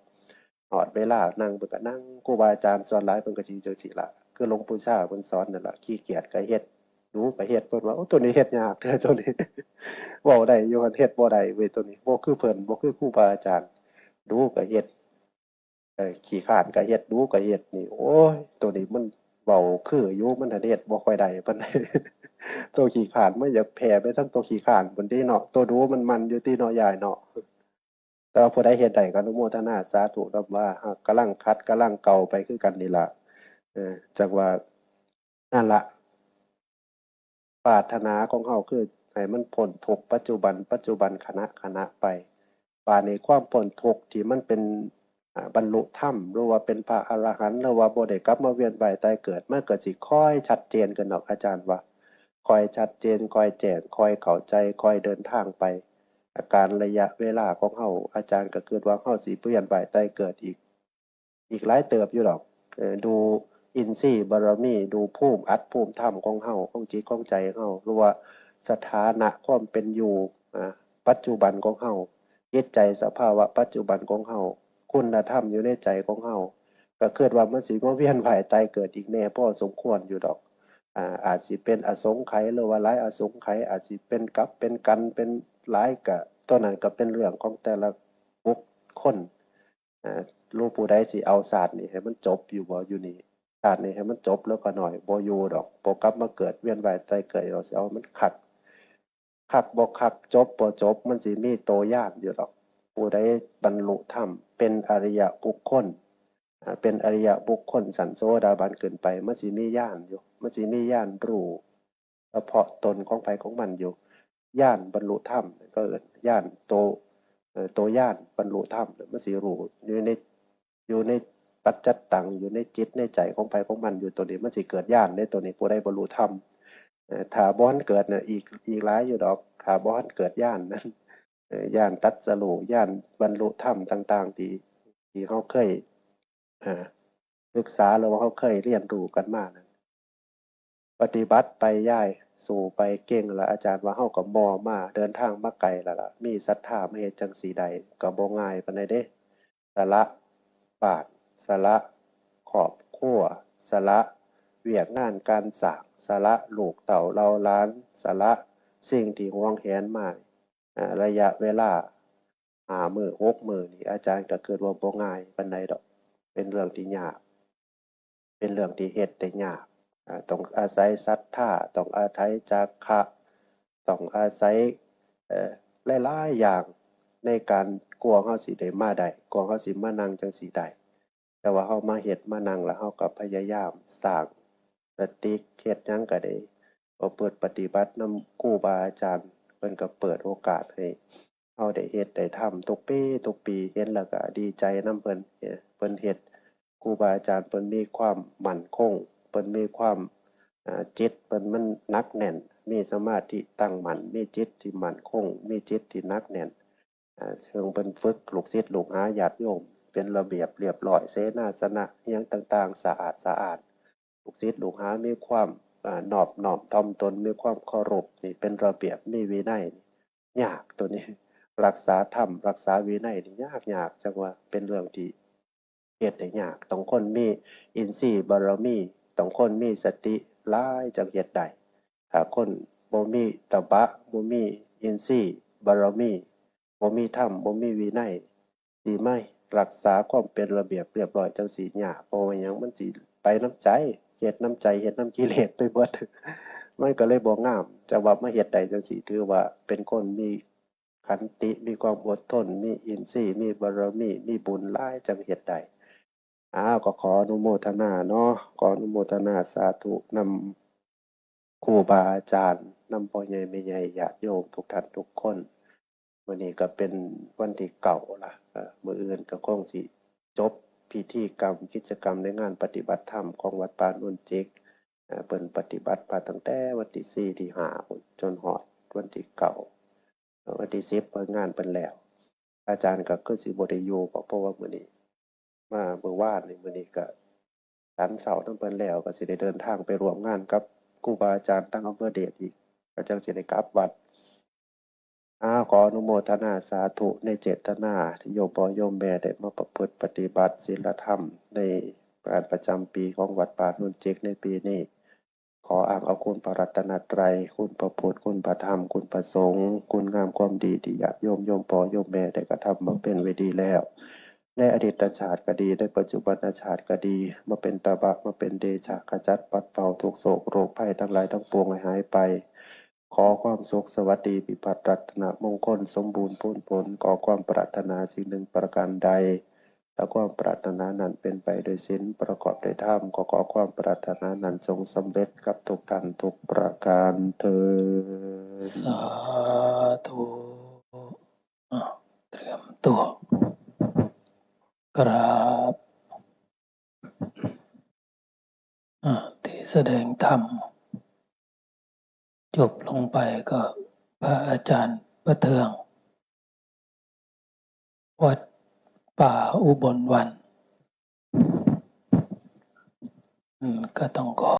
ฮอดเวลานั่งเพิ่นก็นั่งครูบาอาจารย์สอนหลายเพิ่นก็สิจังซี้ล่ะคือหลวงปู่ชาเพิ่นสอนนั่นล่ะขี้เกียจก็เฮ็ดดูก็เฮ็ดเพิ่นว่าโอ้ตัวนี้เฮ็ดยากเด้อตัวนี้เว้าได้อยู่หั่นเฮ็ดบ่ได้เว้ยตัวนี้บ่คือเพิ่นบ่คือครูบาอาจารย์ดูก็เฮ็ดขี้คร้านก็เฮ็ดดูก็เฮ็ดนี่โอ๊ยตัวนี้มันเว้าคืออยู่มันหั้นเฮ็ดบ่ค่อยได้ปานใดตัวขี้คร้านมันอยากแผ่ไปทางตัวขี้คร้านพู้นเด้เนาะตัวดูมันอยู่ติเนาะยายเนาะ แต่ว่าผู้ใดเฮ็ดได้ก็อนุโมทนาสาธุนำว่าเรากำลังขัดกำลังเกลาไปคือกันนี่ล่ะจักว่านั่นล่ะปรารถนาของเราคือให้มันพ้นทุกข์ปัจจุบันขณะไปว่าในความพ้นทุกข์ที่มันเป็นบรรลุธรรมหรือว่าเป็นพระอรหันต์หรือว่าบ่ได้กลับมาเวียนว่ายตายเกิดมันก็สิค่อยชัดเจนขึ้นดอกอาจารย์ว่าค่อยชัดเจนค่อยแจ้งค่อยเข้าใจค่อยเดินทางไป อาการระยะเวลาของเฮาอาจารย์ก็คิดว่าเฮาสิเวียนว่ายตายเกิดอีกหลายเติบอยู่ดอกดู อินทรีย์บารมีดูภูมิอัตภูมิธรรมของเฮาของจิตของใจเฮาหรือว่าสถานะความเป็นอยู่ปัจจุบันของเฮาจิตใจสภาวะปัจจุบันของเฮาคุณธรรมอยู่ในใจของเฮาก็คิดว่ามันสิมาเวียนว่ายตายเกิดอีกแน่พอสมควรอยู่ดอกอาจสิเป็นอสงไขยหรือว่าหลายอสงไขยอาจสิเป็นกรรมเป็นกันเป็นหลายก็ตัวนั้นก็เป็นเรื่องของแต่ละบุคคลรู้ผู้ใดสิเอาศาสตร์นี่ให้มันจบอยู่บ่อยู่นี่ศาสตร์นี่ให้มันจบแล้วก็หน่อยบ่อยู่ดอกบ่กลับมาเกิดเวียนว่ายตายเกิดเอาสิเอามันคักบ่คักจบบ่จบมันสิมีโตย่านอยู่ดอกผู้ใดบรรลุธรรมเป็นอริยบุคคลเป็นอริยบุคคลสันโสดาบันเกินไปมันสิมีญาณอยู่มันสิมีญาณรู้เฉพาะตนของไผของมันอยู่ญาณบรรลุธรรมก็เอิ้นญาณโตญาณบรรลุธรรมมันสิรู้อยู่ในปัจจัตตังอยู่ในจิตในใจของไผของมันอยู่ตัวนี้มันสิเกิดญาณในตัวนี้ผู้ใดบรรลุธรรมถ้าบ่ทันเกิดน่ะอีกหลายอยู่ดอกถ้าบ่ทันเกิดญาณนั้นญาณตรัสรู้ญาณบรรลุธรรมต่างๆที่เฮาเคยศึกษาหรือว่าเฮาเคยเรียนรู้กันมานั้นปฏิบัติไปย้ายสู่ไปเก่งแล้วอาจารย์ว่าเฮาก็บ่มาเดินทางมาไกลแล้วล่ะมีศรัทธามาเฮ็ดจังซี่ใดก็บ่ง่ายปานใดเด้สละบ้านสละครอบครัวสละเวียกงานการสร้างสละลูกเต้าเหล่าหลานสละสิ่งที่หวงแหนมาระยะเวลา5มื้อ6มื้อนี่อาจารย์ก็คิดว่าบ่ง่ายปานใดดอกเป็นเรื่องที่ยากเป็นเรื่องที่เฮ็ดได้ยากต้องอาศัยศรัทธาต้องอาศัยจาคะต้องอาศัยหลายๆอย่างในการกว่าเฮาสิได้มาได้กว่าเฮาสิมานั่งจังซี่ได้แต่ว่าเฮามาเฮ็ดมานั่งแล้วเฮาก็พยายามสร้างสติเฮ็ดหยังก็ได้พอเปิดปฏิบัตินำครูบาอาจารย์เพิ่นก็เปิดโอกาสให้เฮาได้เฮ็ดได้ทำทุกปีเห็นแล้วก็ดีใจนำเพิ่นเฮ็ดครูบาอาจารย์เพิ่นมีความมั่นคงเพิ่นมีความจิตเพิ่นมันหนักแน่นมีสมาธิตั้งมั่นมีจิตที่มั่นคงมีจิตที่หนักแน่นซึ่งเพิ่นฝึกลูกศิษย์ลูกหาญาติโยมเป็นระเบียบเรียบร้อยเสนาสนะอิหยังต่างๆสะอาดลูกศิษย์ลูกหามีความนอบน้อมถ่อมตนมีความเคารพนี่เป็นระเบียบมีวินัยยากตัวนี้รักษาธรรมรักษาวินัยนี่ยากจังว่าเป็นเรื่องที่เฮ็ดได้ยากต้องคนมีอินทรีย์บารมีต้องคนมีสติหลายจังเฮ็ดได้ถ้าคนบ่มีตบะบ่มีอินทรีย์บารมีบ่มีธรรมบ่มีวินัยสิมารักษาความเป็นระเบียบเรียบร้อยจังสิยากเพราะว่าหยังมันสิไปนำใจเฮ็ดนำใจเฮ็ดนำกิเลสไปเบิดมันก็เลยบ่งามจะว่ามาเฮ็ดได้จังสิถือว่าเป็นคนมีขันติมีความอดทนมีอินทรีย์มีบารมีมีบุญหลายจังเฮ็ดได้ก็ขออนุโมทนาเนาะขออนุโมทนาสาธุนำครูบาอาจารย์นำพ่อใหญ่แม่ใหญ่ญาติโยมทุกท่านทุกคนมื้อนี้ก็เป็นวันที่9ล่ะมื้ออื่นก็คงสิจบพิธีกรรมกิจกรรมในงานปฏิบัติธรรมของวัดป่าโนนจิกเพิ่นปฏิบัติมาตั้งแต่วันที่4ที่5พุ่นจนฮอดวันที่9วันที่10เพิ่นงานเพิ่นแล้วอาจารย์ก็คือสิบ่ได้อยู่เพราะว่ามื้อนี้มาเมื่อวานนี่มื้อนี้ก็ฉันเสานำเพิ่นแล้วก็สิได้เดินทางไปร่วมงานกับครูบาอาจารย์ทั้งอำเภอเดชอีกก็จังสิได้กลับวัดขออนุโมทนาสาธุในเจตนาที่โยมพ่อโยมแม่ได้มาประพฤติปฏิบัติศีลธรรมในงานประจำปีของวัดป่าโนนจิกในปีนี้ขออ้างเอาคุณพระรัตนตรัยคุณพระพุทธคุณพระธรรมคุณพระสงฆ์คุณงามความดีที่ญาติโยมพ่อโยมแม่ได้กระทำมาเป็นไว้ดีแล้วในอดีตชาติก็ดีในปัจจุบันชาติก็ดีมาเป็นตบะมาเป็นเดชะขจัดปัดเป่าทุกโศกโรคภัยทั้งหลายทั้งปวงให้หายไปขอความสุขสวัสดีพิพัฒน์รัตนมงคลสมบูรณ์ผลขอความปรารถนาสิ่งหนึ่งประการใดและความปรารถนานั้นเป็นไปโดยศีลประกอบด้วยธรรมขอความปรารถนานั้นจงสำเร็จกับทุกท่านทุกประการเถิดสาธุเตรียมตัวกราบที่แสดงธรรมจบลงไปก็พระอาจารย์ประเทืองวัดป่าอุบลวัน ก็ต้องขอ